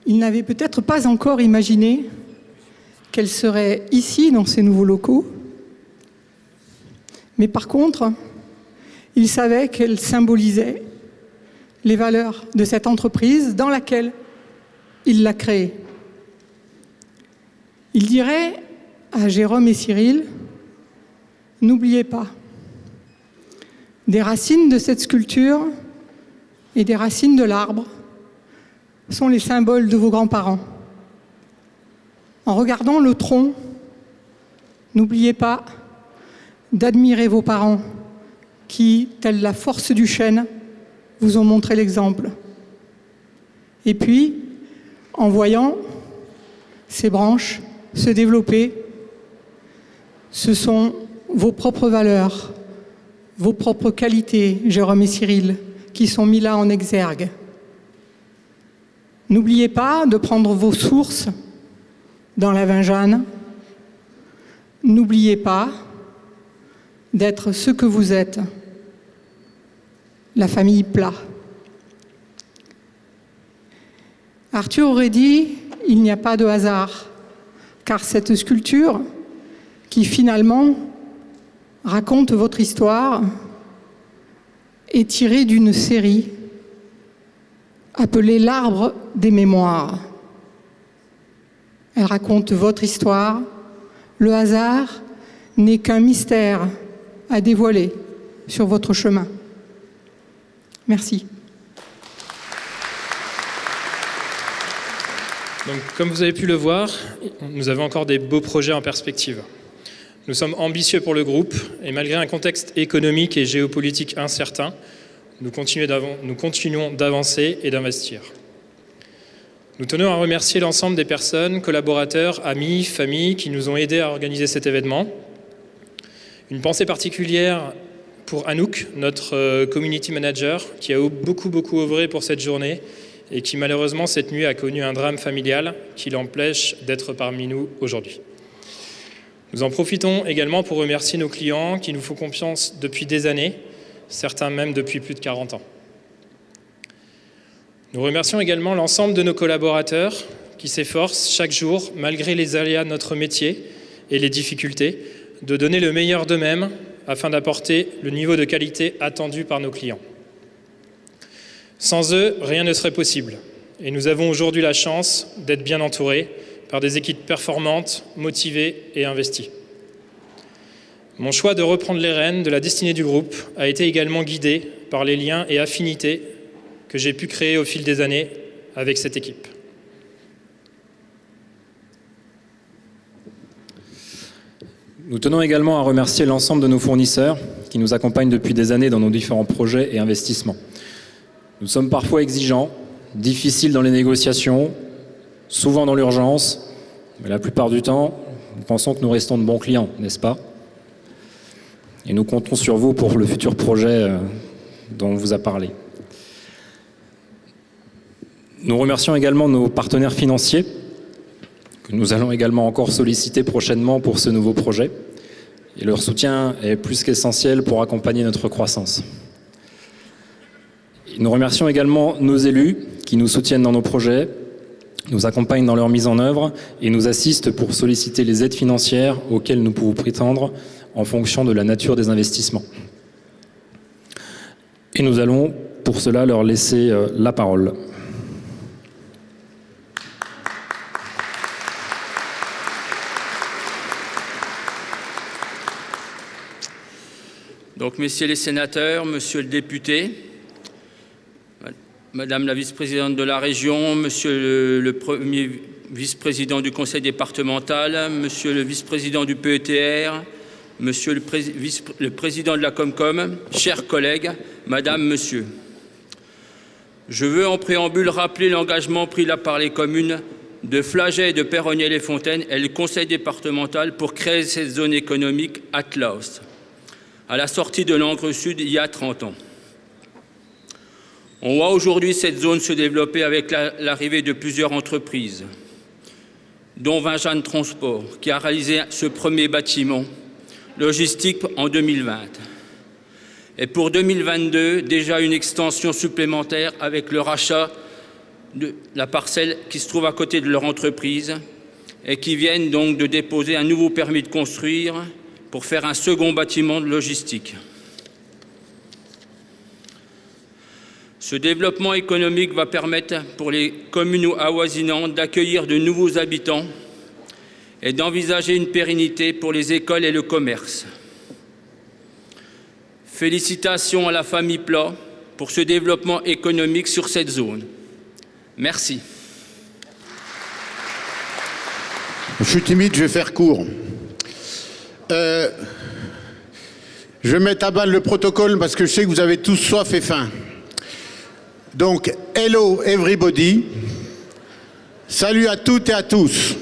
S4: il n'avait peut-être pas encore imaginé qu'elle serait ici, dans ces nouveaux locaux. Mais par contre, il savait qu'elle symbolisait les valeurs de cette entreprise dans laquelle il l'a créée. Il dirait à Jérôme et Cyril, n'oubliez pas, des racines de cette sculpture et des racines de l'arbre sont les symboles de vos grands-parents. En regardant le tronc, n'oubliez pas d'admirer vos parents qui, telle la force du chêne, vous ont montré l'exemple. Et puis, en voyant ces branches se développer, ce sont vos propres valeurs, vos propres qualités, Jérôme et Cyril, qui sont mis là en exergue. N'oubliez pas de prendre vos sources dans la Vinjane. N'oubliez pas d'être ce que vous êtes, la famille Plat. Arthur aurait dit, il n'y a pas de hasard, car cette sculpture, qui finalement raconte votre histoire, est tirée d'une série appelée l'Arbre des mémoires. Elle raconte votre histoire. Le hasard n'est qu'un mystère à dévoiler sur votre chemin. Merci.
S2: Donc, comme vous avez pu le voir, nous avons encore des beaux projets en perspective. Nous sommes ambitieux pour le groupe et malgré un contexte économique et géopolitique incertain, nous continuons d'avancer et d'investir. Nous tenons à remercier l'ensemble des personnes, collaborateurs, amis, familles qui nous ont aidés à organiser cet événement. Une pensée particulière pour Anouk, notre community manager, qui a beaucoup œuvré pour cette journée et qui malheureusement cette nuit a connu un drame familial qui l'empêche d'être parmi nous aujourd'hui. Nous en profitons également pour remercier nos clients qui nous font confiance depuis des années, certains même depuis plus de 40 ans. Nous remercions également l'ensemble de nos collaborateurs qui s'efforcent chaque jour, malgré les aléas de notre métier et les difficultés, de donner le meilleur d'eux-mêmes afin d'apporter le niveau de qualité attendu par nos clients. Sans eux, rien ne serait possible. Et nous avons aujourd'hui la chance d'être bien entourés par des équipes performantes, motivées et investies. Mon choix de reprendre les rênes de la destinée du groupe a été également guidé par les liens et affinités que j'ai pu créer au fil des années avec cette équipe.
S3: Nous tenons également à remercier l'ensemble de nos fournisseurs qui nous accompagnent depuis des années dans nos différents projets et investissements. Nous sommes parfois exigeants, difficiles dans les négociations, souvent dans l'urgence, mais la plupart du temps, nous pensons que nous restons de bons clients, n'est-ce pas ? Et nous comptons sur vous pour le futur projet dont on vous a parlé. Nous remercions également nos partenaires financiers, que nous allons également encore solliciter prochainement pour ce nouveau projet. Et leur soutien est plus qu'essentiel pour accompagner notre croissance. Et nous remercions également nos élus qui nous soutiennent dans nos projets, nous accompagnent dans leur mise en œuvre et nous assistent pour solliciter les aides financières auxquelles nous pouvons prétendre en fonction de la nature des investissements. Et nous allons pour cela leur laisser la parole.
S5: Donc, messieurs les sénateurs, monsieur le député, Madame la vice-présidente de la région, monsieur le premier vice-président du conseil départemental, monsieur le vice-président du PETR, monsieur le président de la Comcom, chers collègues, madame, monsieur. Je veux en préambule rappeler l'engagement pris là par les communes de Flagey et de Perronnet-les-Fontaines et le conseil départemental pour créer cette zone économique Atlas, à la sortie de l'Angre Sud il y a 30 ans. On voit aujourd'hui cette zone se développer avec l'arrivée de plusieurs entreprises, dont Vinjane Transport, qui a réalisé ce premier bâtiment logistique en 2020. Et pour 2022, déjà une extension supplémentaire avec le rachat de la parcelle qui se trouve à côté de leur entreprise et qui viennent donc de déposer un nouveau permis de construire pour faire un second bâtiment de logistique. Ce développement économique va permettre pour les communes avoisinantes d'accueillir de nouveaux habitants et d'envisager une pérennité pour les écoles et le commerce. Félicitations à la famille Plat pour ce développement économique sur cette zone. Merci.
S6: Je suis timide, je vais faire court. Je vais mettre à balle le protocole parce que je sais que vous avez tous soif et faim. Donc, hello everybody. Salut à toutes et à tous.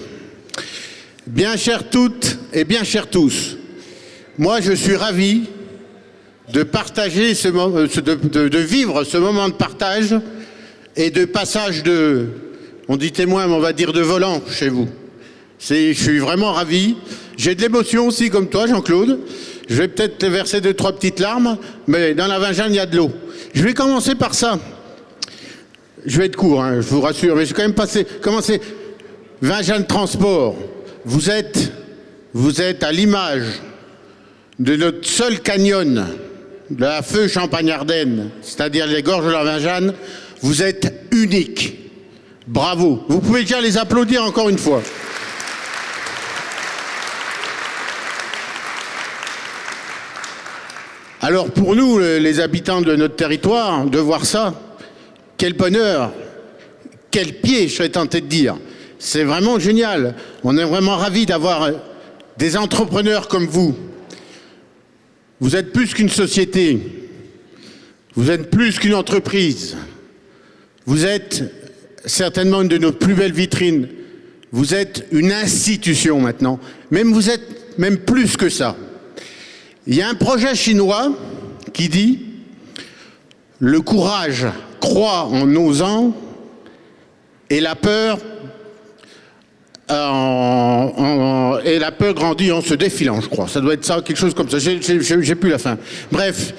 S6: Bien chères toutes et bien chers tous. Moi, je suis ravi de partager de vivre ce moment de partage et de passage de, on dit témoin, mais on va dire de volant chez vous. Je suis vraiment ravi. J'ai de l'émotion aussi comme toi, Jean-Claude. Je vais peut-être te verser 2-3 petites larmes, mais dans la Vinjane, il y a de l'eau. Je vais commencer par ça. Je vais être court, hein, je vous rassure, mais je vais quand même commencer. Vinjane Transport, vous êtes à l'image de notre seul canyon de la Feu Champagne-Ardenne, c'est-à-dire les gorges de la Vinjane. Vous êtes unique. Bravo. Vous pouvez déjà les applaudir encore une fois. Alors pour nous, les habitants de notre territoire, de voir ça, quel bonheur, quel pied, je serais tenté de dire. C'est vraiment génial. On est vraiment ravis d'avoir des entrepreneurs comme vous. Vous êtes plus qu'une société. Vous êtes plus qu'une entreprise. Vous êtes certainement une de nos plus belles vitrines. Vous êtes une institution maintenant. Vous êtes même plus que ça. Il y a un projet chinois qui dit « Le courage croît en osant et la peur grandit en se défilant », je crois. Ça doit être ça, quelque chose comme ça. J'ai plus la fin. Bref,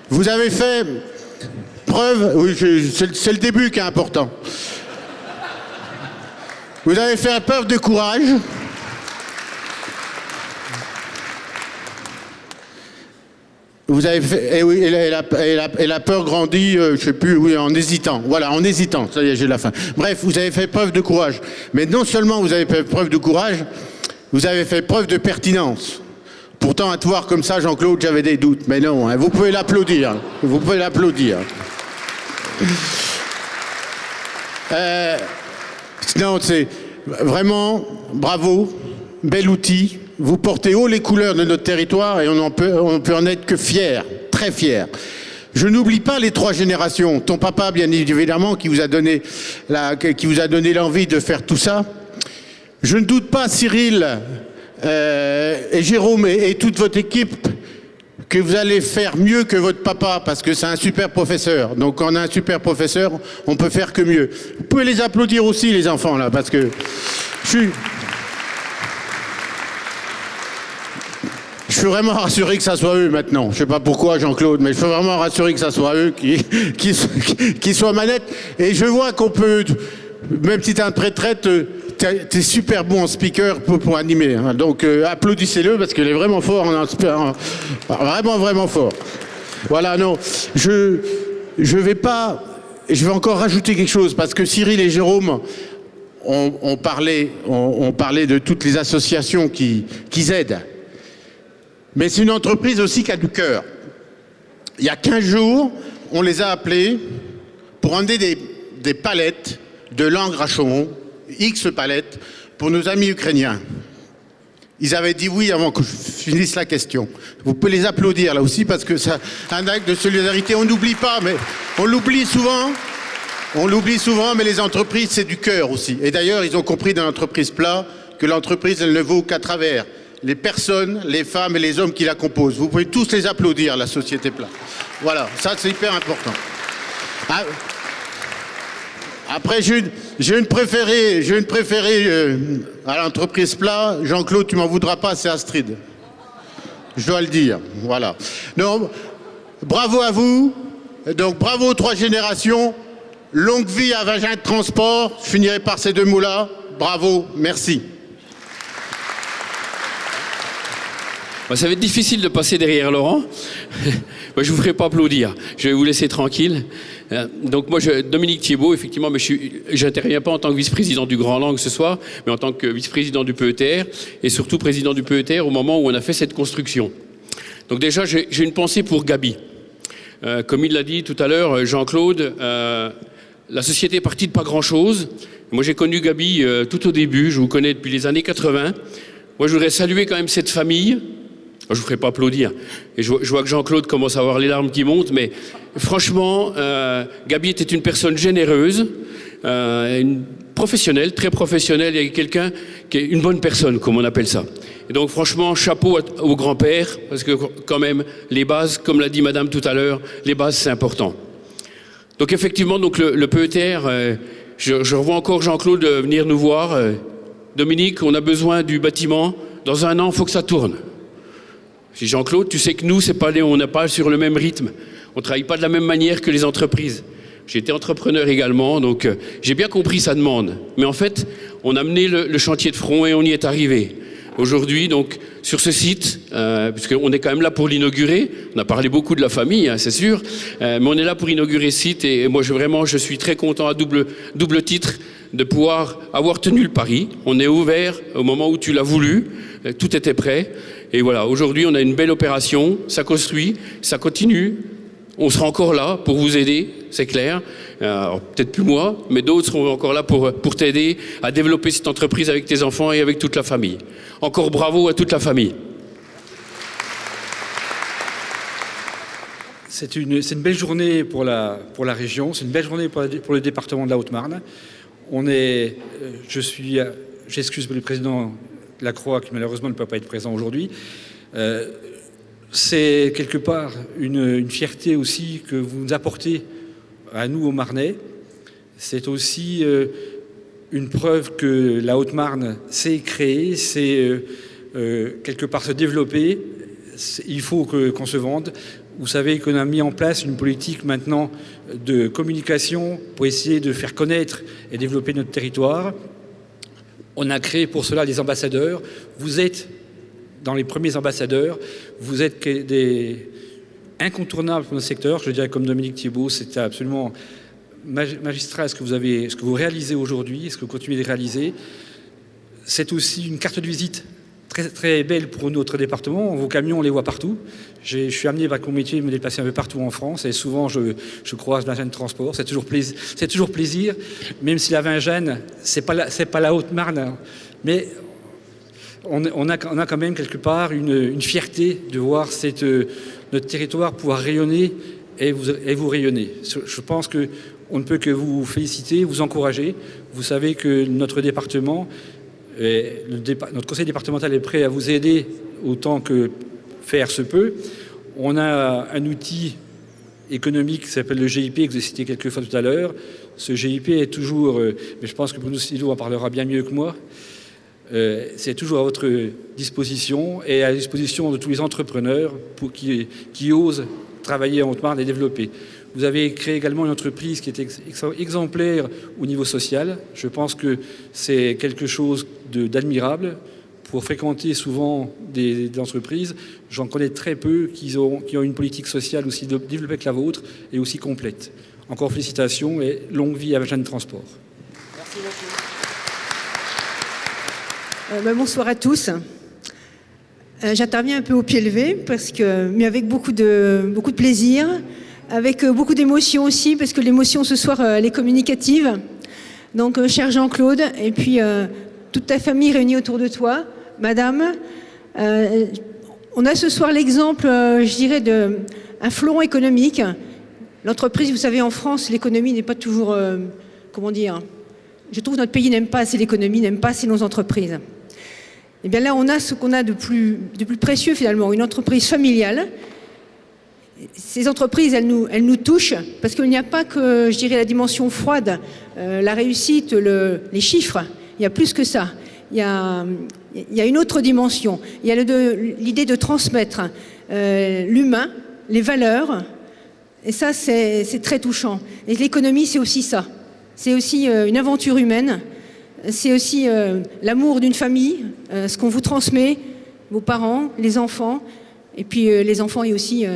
S6: vous avez fait preuve... Oui, c'est le début qui est important. Vous avez fait preuve de courage. Vous avez fait, et oui, et la peur grandit, je sais plus, oui, en hésitant. Voilà, en hésitant. Ça y est, j'ai la fin. Bref, vous avez fait preuve de courage. Mais non seulement vous avez fait preuve de courage, vous avez fait preuve de pertinence. Pourtant, à te voir comme ça, Jean-Claude, j'avais des doutes. Mais non, hein, vous pouvez l'applaudir. Vous pouvez l'applaudir. Non, c'est vraiment bravo, bel outil. Vous portez haut les couleurs de notre territoire et on peut en être que fiers, très fiers. Je n'oublie pas les 3 générations. Ton papa, bien évidemment, qui vous a donné l'envie de faire tout ça. Je ne doute pas, Cyril et Jérôme et toute votre équipe, que vous allez faire mieux que votre papa, parce que c'est un super professeur. Donc quand on a un super professeur, on peut faire que mieux. Vous pouvez les applaudir aussi, les enfants, là, parce que je suis vraiment rassuré que ça soit eux maintenant. Je ne sais pas pourquoi, Jean-Claude, mais je suis vraiment rassuré que ça soit eux qui soient manettes. Et je vois qu'on peut, même si tu es en retraite, tu es super bon en speaker pour animer. Hein. Donc applaudissez-le parce qu'il est vraiment fort, vraiment, vraiment fort. Voilà, non, je vais encore rajouter quelque chose parce que Cyril et Jérôme ont parlé de toutes les associations qui aident. Mais c'est une entreprise aussi qui a du cœur. Il y a 15 jours, on les a appelés pour emmener des palettes de Langres à Chaumont, X palettes, pour nos amis ukrainiens. Ils avaient dit oui avant que je finisse la question. Vous pouvez les applaudir là aussi parce que c'est un acte de solidarité. On n'oublie pas, mais on l'oublie souvent. On l'oublie souvent, mais les entreprises, c'est du cœur aussi. Et d'ailleurs, ils ont compris dans l'entreprise Plat que l'entreprise, elle ne vaut qu'à travers les personnes, les femmes et les hommes qui la composent. Vous pouvez tous les applaudir, la société Plat. Voilà, ça c'est hyper important. Après, j'ai une préférée à l'entreprise Plat. Jean-Claude, tu m'en voudras pas, c'est Astrid. Je dois le dire, voilà. Donc, bravo à vous. Donc, bravo aux 3 générations. Longue vie à Vagin de Transport. Je finirai par ces 2 mots-là. Bravo, merci.
S7: Ça va être difficile de passer derrière Laurent. Moi, je ne vous ferai pas applaudir. Je vais vous laisser tranquille. Donc moi, Dominique Thiebaud, effectivement, mais je n'interviens pas en tant que vice-président du Grand Langue ce soir, mais en tant que vice-président du PETR et surtout président du PETR au moment où on a fait cette construction. Donc déjà, j'ai une pensée pour Gabi. Comme il l'a dit tout à l'heure, Jean-Claude, la société est partie de pas grand-chose. Moi, j'ai connu Gabi tout au début. Je vous connais depuis les années 80. Moi, je voudrais saluer quand même cette famille. Je ne vous ferai pas applaudir. Et je vois que Jean-Claude commence à avoir les larmes qui montent, mais franchement, Gabi était une personne généreuse, une professionnelle, très professionnelle, et quelqu'un qui est une bonne personne, comme on appelle ça. Et donc franchement, chapeau au grand-père, parce que quand même, les bases, comme l'a dit madame tout à l'heure, les bases, c'est important. Donc effectivement, donc le PETR, je revois encore Jean-Claude venir nous voir. Dominique, on a besoin du bâtiment. Dans 1 an, il faut que ça tourne. Je dis, Jean-Claude, tu sais que nous, on n'est pas sur le même rythme. On ne travaille pas de la même manière que les entreprises. J'ai été entrepreneur également, donc j'ai bien compris sa demande. Mais en fait, on a mené le chantier de front et on y est arrivé. Aujourd'hui, donc, sur ce site, puisqu'on est quand même là pour l'inaugurer, on a parlé beaucoup de la famille, hein, c'est sûr, mais on est là pour inaugurer ce site et moi, je suis très content à double titre de pouvoir avoir tenu le pari. On est ouvert au moment où tu l'as voulu, tout était prêt. Et voilà, aujourd'hui, on a une belle opération, ça construit, ça continue. On sera encore là pour vous aider, c'est clair. Alors, peut-être plus moi, mais d'autres seront encore là pour t'aider à développer cette entreprise avec tes enfants et avec toute la famille. Encore bravo à toute la famille.
S8: C'est une belle journée pour la région, c'est une belle journée pour le département de la Haute-Marne. J'excuse le président Lacroix qui malheureusement ne peut pas être présent aujourd'hui. C'est quelque part une fierté aussi que vous nous apportez à nous, aux Marnais. C'est aussi une preuve que la Haute-Marne sait créer, sait quelque part se développer. Il faut qu'on se vende. Vous savez qu'on a mis en place une politique maintenant de communication pour essayer de faire connaître et développer notre territoire. On a créé pour cela des ambassadeurs. Vous êtes dans les premiers ambassadeurs. Vous êtes des incontournables pour notre secteur. Je dirais comme Dominique Thiebaud, c'est absolument magistral ce que vous réalisez aujourd'hui, ce que vous continuez de réaliser. C'est aussi une carte de visite très, très belle pour notre département. Vos camions, on les voit partout. Je suis amené par mon métier de me déplacer un peu partout en France et souvent je croise Vagin de Transport. C'est toujours plaisir, même si la Vingennes, c'est pas la Haute-Marne, mais on a quand même quelque part une fierté de voir notre territoire pouvoir rayonner et vous rayonner. Je pense qu'on ne peut que vous féliciter, vous encourager. Vous savez que notre département, notre conseil départemental est prêt à vous aider autant que faire se peut. On a un outil économique qui s'appelle le GIP, que vous avez cité quelques fois tout à l'heure. Ce GIP est toujours, mais je pense que Bruno Sido en parlera bien mieux que moi, c'est toujours à votre disposition et à la disposition de tous les entrepreneurs qui osent travailler en Haute-Marne et développer. Vous avez créé également une entreprise qui est exemplaire au niveau social. Je pense que c'est quelque chose d'admirable. Pour fréquenter souvent des entreprises, j'en connais très peu qui ont une politique sociale aussi développée que la vôtre et aussi complète. Encore félicitations et longue vie à Vagin de Transport.
S9: Merci beaucoup. Bonsoir à tous. J'interviens un peu au pied levé, mais avec beaucoup de plaisir. avec beaucoup d'émotion aussi, parce que l'émotion ce soir, elle est communicative. Donc, cher Jean-Claude, et puis toute ta famille réunie autour de toi, madame, on a ce soir l'exemple, je dirais, d'un fleuron économique. L'entreprise, vous savez, en France, l'économie n'est pas toujours, comment dire, je trouve que notre pays n'aime pas assez l'économie, n'aime pas assez nos entreprises. Et bien là, on a ce qu'on a de plus précieux finalement, une entreprise familiale. Ces entreprises, elles nous touchent parce qu'il n'y a pas que, je dirais, la dimension froide, la réussite, les chiffres. Il y a plus que ça. Il y a une autre dimension. Il y a l'idée de transmettre l'humain, les valeurs. Et ça, c'est très touchant. Et l'économie, c'est aussi ça. C'est aussi une aventure humaine. C'est aussi l'amour d'une famille, ce qu'on vous transmet, vos parents, les enfants. Et puis les enfants et aussi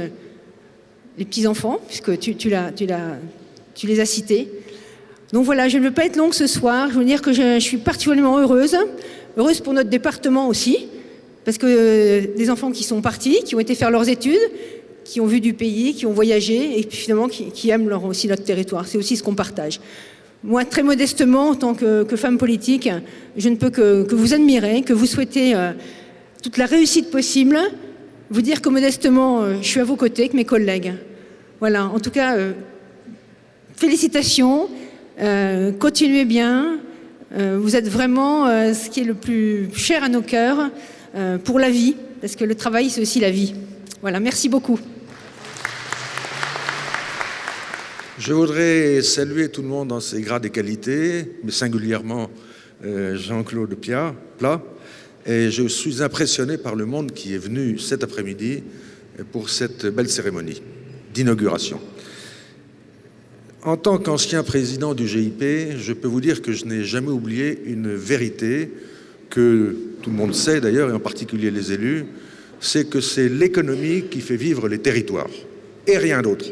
S9: les petits-enfants, puisque tu les as cités. Donc voilà, je ne veux pas être longue ce soir. Je veux dire que je suis particulièrement heureuse pour notre département aussi, parce que des enfants qui sont partis, qui ont été faire leurs études, qui ont vu du pays, qui ont voyagé, et puis finalement qui aiment aussi notre territoire. C'est aussi ce qu'on partage. Moi, très modestement, en tant que femme politique, je ne peux que vous admirer, que vous souhaiter toute la réussite possible, vous dire que modestement, je suis à vos côtés avec mes collègues. Voilà, en tout cas, félicitations, continuez bien, vous êtes vraiment ce qui est le plus cher à nos cœurs pour la vie, parce que le travail, c'est aussi la vie. Voilà, merci beaucoup.
S10: Je voudrais saluer tout le monde dans ses grades et qualités, mais singulièrement Jean-Claude Plat. Et je suis impressionné par le monde qui est venu cet après-midi pour cette belle cérémonie d'inauguration. En tant qu'ancien président du GIP, je peux vous dire que je n'ai jamais oublié une vérité que tout le monde sait d'ailleurs, et en particulier les élus, c'est que c'est l'économie qui fait vivre les territoires, et rien d'autre.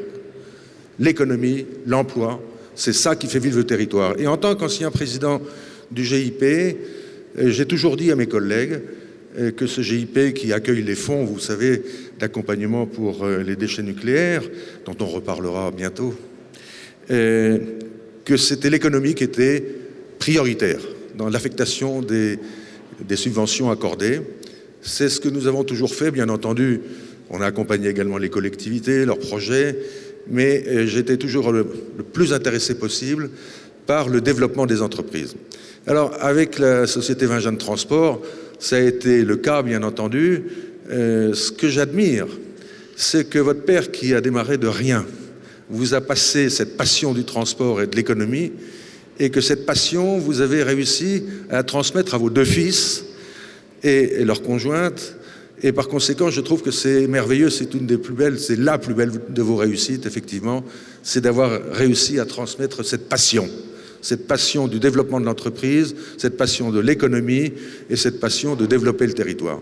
S10: L'économie, l'emploi, c'est ça qui fait vivre le territoire. Et en tant qu'ancien président du GIP, j'ai toujours dit à mes collègues que ce GIP qui accueille les fonds, vous savez, d'accompagnement pour les déchets nucléaires, dont on reparlera bientôt, que c'était l'économie qui était prioritaire dans l'affectation des subventions accordées. C'est ce que nous avons toujours fait, bien entendu. On a accompagné également les collectivités, leurs projets, mais j'étais toujours le plus intéressé possible par le développement des entreprises. Alors, avec la société Vingeanne Transport, ça a été le cas, bien entendu. Ce que j'admire, c'est que votre père, qui a démarré de rien, vous a passé cette passion du transport et de l'économie, et que cette passion, vous avez réussi à la transmettre à vos deux fils et leurs conjointes. Et par conséquent, je trouve que c'est merveilleux, c'est une des plus belles, c'est la plus belle de vos réussites, effectivement, c'est d'avoir réussi à transmettre cette passion du développement de l'entreprise, cette passion de l'économie et cette passion de développer le territoire.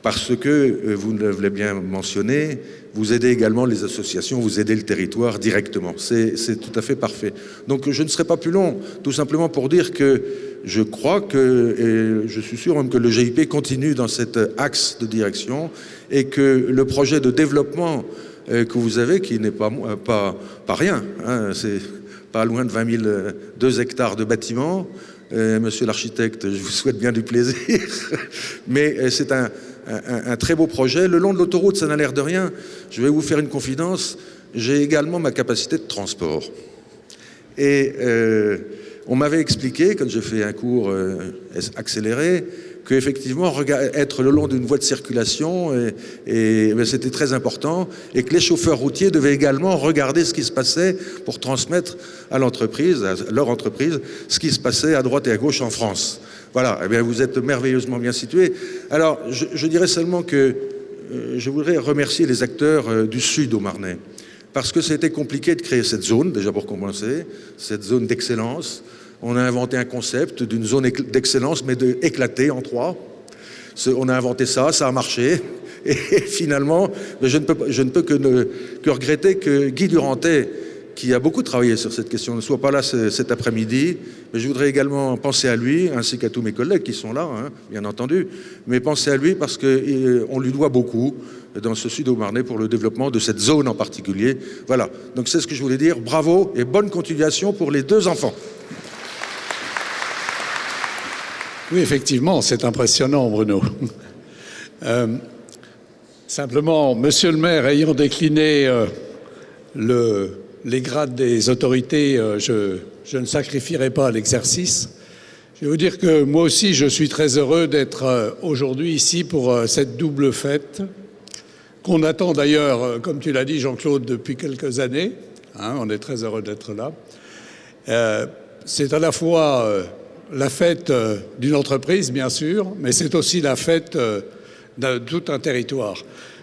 S10: Parce que, vous l'avez bien mentionné, vous aidez également les associations, vous aidez le territoire directement. C'est tout à fait parfait. Donc je ne serai pas plus long, tout simplement pour dire que je crois que, et je suis sûr même que le GIP continue dans cet axe de direction et que le projet de développement que vous avez, qui n'est pas rien, hein, c'est pas loin de 2 hectares de bâtiments. Monsieur l'architecte, je vous souhaite bien du plaisir, mais c'est un très beau projet. Le long de l'autoroute, ça n'a l'air de rien. Je vais vous faire une confidence, j'ai également ma capacité de transport. Et on m'avait expliqué, quand j'ai fait un cours accéléré, qu'effectivement, être le long d'une voie de circulation, c'était très important, et que les chauffeurs routiers devaient également regarder ce qui se passait pour transmettre à l'entreprise, à leur entreprise, ce qui se passait à droite et à gauche en France. Voilà, eh bien, vous êtes merveilleusement bien situés. Alors, je dirais seulement que je voudrais remercier les acteurs du Sud au Marnais, parce que c'était compliqué de créer cette zone, déjà pour commencer, cette zone d'excellence. On a inventé un concept d'une zone d'excellence, mais éclatée en 3. On a inventé ça, ça a marché. Et finalement, je ne peux que regretter que Guy Durantet, qui a beaucoup travaillé sur cette question, ne soit pas là cet après-midi. Mais je voudrais également penser à lui, ainsi qu'à tous mes collègues qui sont là, hein, bien entendu. Mais penser à lui parce qu'on lui doit beaucoup dans ce Sud-Haut-Marnais pour le développement de cette zone en particulier. Voilà, donc c'est ce que je voulais dire. Bravo et bonne continuation pour les 2 enfants.
S11: Oui, effectivement, c'est impressionnant, Bruno. Simplement, monsieur le maire, ayant décliné les grades des autorités, je ne sacrifierai pas l'exercice. Je vais vous dire que moi aussi, je suis très heureux d'être aujourd'hui ici pour cette double fête, qu'on attend d'ailleurs, comme tu l'as dit, Jean-Claude, depuis quelques années. Hein, on est très heureux d'être là. C'est à la fois la fête d'une entreprise, bien sûr, mais c'est aussi la fête de tout un territoire.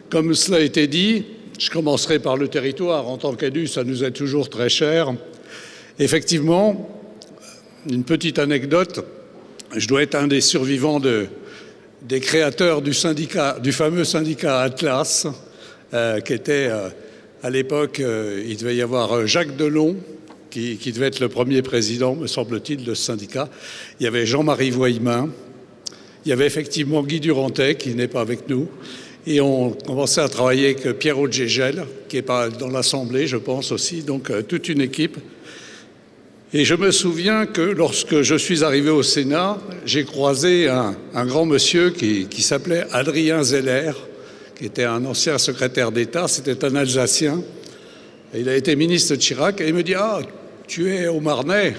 S11: Comme cela a été dit, je commencerai par le territoire. En tant qu'élu, ça nous est toujours très cher. Effectivement, une petite anecdote, je dois être un des survivants des créateurs du fameux syndicat Atlas, qui était à l'époque, il devait y avoir Jacques Delon, qui devait être le premier président, me semble-t-il, de ce syndicat. Il y avait Jean-Marie Voillemin, il y avait effectivement Guy Durantet, qui n'est pas avec nous, et on commençait à travailler avec Pierrot Gégel, qui est pas dans l'Assemblée, je pense aussi, donc toute une équipe. Et je me souviens que lorsque je suis arrivé au Sénat, j'ai croisé un grand monsieur qui s'appelait Adrien Zeller, qui était un ancien secrétaire d'État, c'était un Alsacien. Et il a été ministre de Chirac, et il me dit « Ah, tu es au Marnais ?»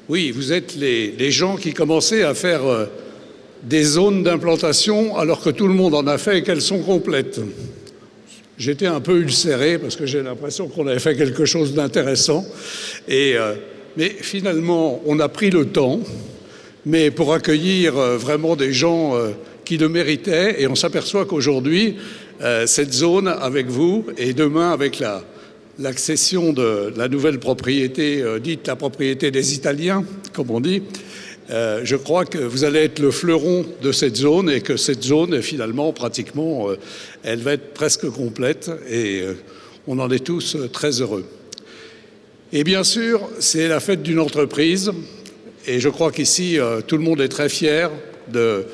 S11: Oui, vous êtes les gens qui commençaient à faire des zones d'implantation alors que tout le monde en a fait et qu'elles sont complètes. J'étais un peu ulcéré parce que j'ai l'impression qu'on avait fait quelque chose d'intéressant. Mais finalement, on a pris le temps, mais pour accueillir vraiment des gens qui le méritaient. Et on s'aperçoit qu'aujourd'hui, cette zone avec vous et demain avec l'accession de la nouvelle propriété, dite la propriété des Italiens, comme on dit, je crois que vous allez être le fleuron de cette zone et que cette zone, finalement, pratiquement, elle va être presque complète et on en est tous très heureux. Et bien sûr, c'est la fête d'une entreprise et je crois qu'ici, tout le monde est très fier de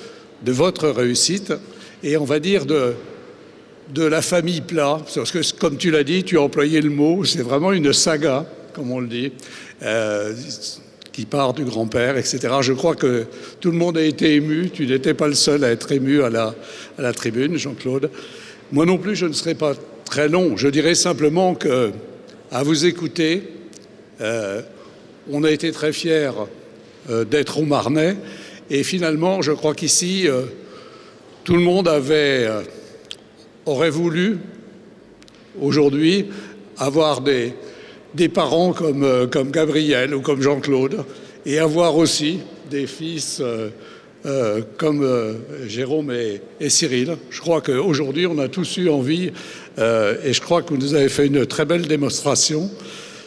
S11: votre réussite et on va dire de la famille Plat, parce que comme tu l'as dit, tu as employé le mot, c'est vraiment une saga, comme on le dit, qui part du grand-père, etc. Je crois que tout le monde a été ému, tu n'étais pas le seul à être ému à la tribune, Jean-Claude. Moi non plus, je ne serai pas très long, je dirais simplement que, à vous écouter, on a été très fiers d'être au Marnais, et finalement, je crois qu'ici, tout le monde aurait voulu, aujourd'hui, avoir des parents comme Gabriel ou comme Jean-Claude, et avoir aussi des fils comme Jérôme et Cyril. Je crois qu'aujourd'hui, on a tous eu envie, et je crois que vous nous avez fait une très belle démonstration.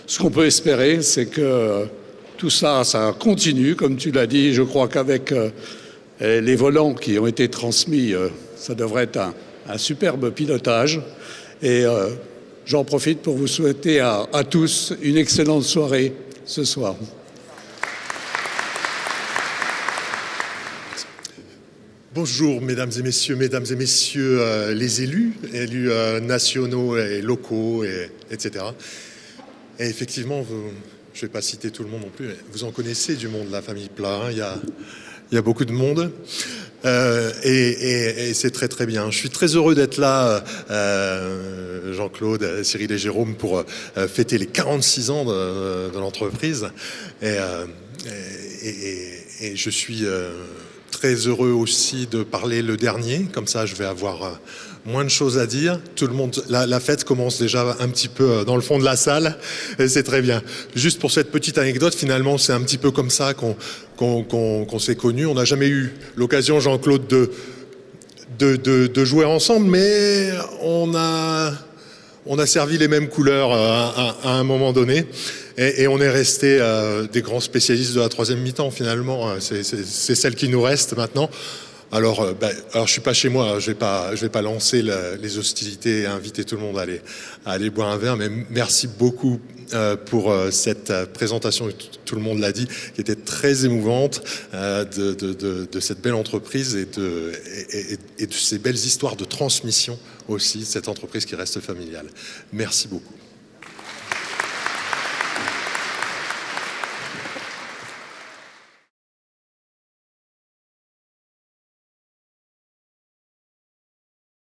S11: Ce qu'on peut espérer, c'est que tout ça, ça continue, comme tu l'as dit. Je crois qu'avec les volants qui ont été transmis, ça devrait être un superbe pilotage. Et j'en profite pour vous souhaiter à tous une excellente soirée ce soir.
S12: Bonjour mesdames et messieurs les élus nationaux et locaux, etc. Et effectivement, je ne vais pas citer tout le monde non plus, mais vous en connaissez du monde, la famille Plat, hein, il y a beaucoup de monde. Et c'est très très bien. Je suis très heureux d'être là, Jean-Claude, Cyril et Jérôme, pour fêter les 46 ans de l'entreprise. Et je suis très heureux aussi de parler le dernier, comme ça je vais avoir moins de choses à dire. Tout le monde, la fête commence déjà un petit peu dans le fond de la salle, et c'est très bien. Juste pour cette petite anecdote, finalement, c'est un petit peu comme ça qu'on s'est connus. On n'a jamais eu l'occasion, Jean-Claude, de jouer ensemble, mais on a servi les mêmes couleurs à un moment donné. Et on est resté des grands spécialistes de la troisième mi-temps, finalement. C'est celle qui nous reste maintenant. Alors je suis pas chez moi, je vais pas lancer les hostilités et inviter tout le monde à aller boire un verre, mais merci beaucoup pour cette présentation, tout le monde l'a dit, qui était très émouvante de cette belle entreprise et de ces belles histoires de transmission aussi, cette entreprise qui reste familiale. Merci beaucoup.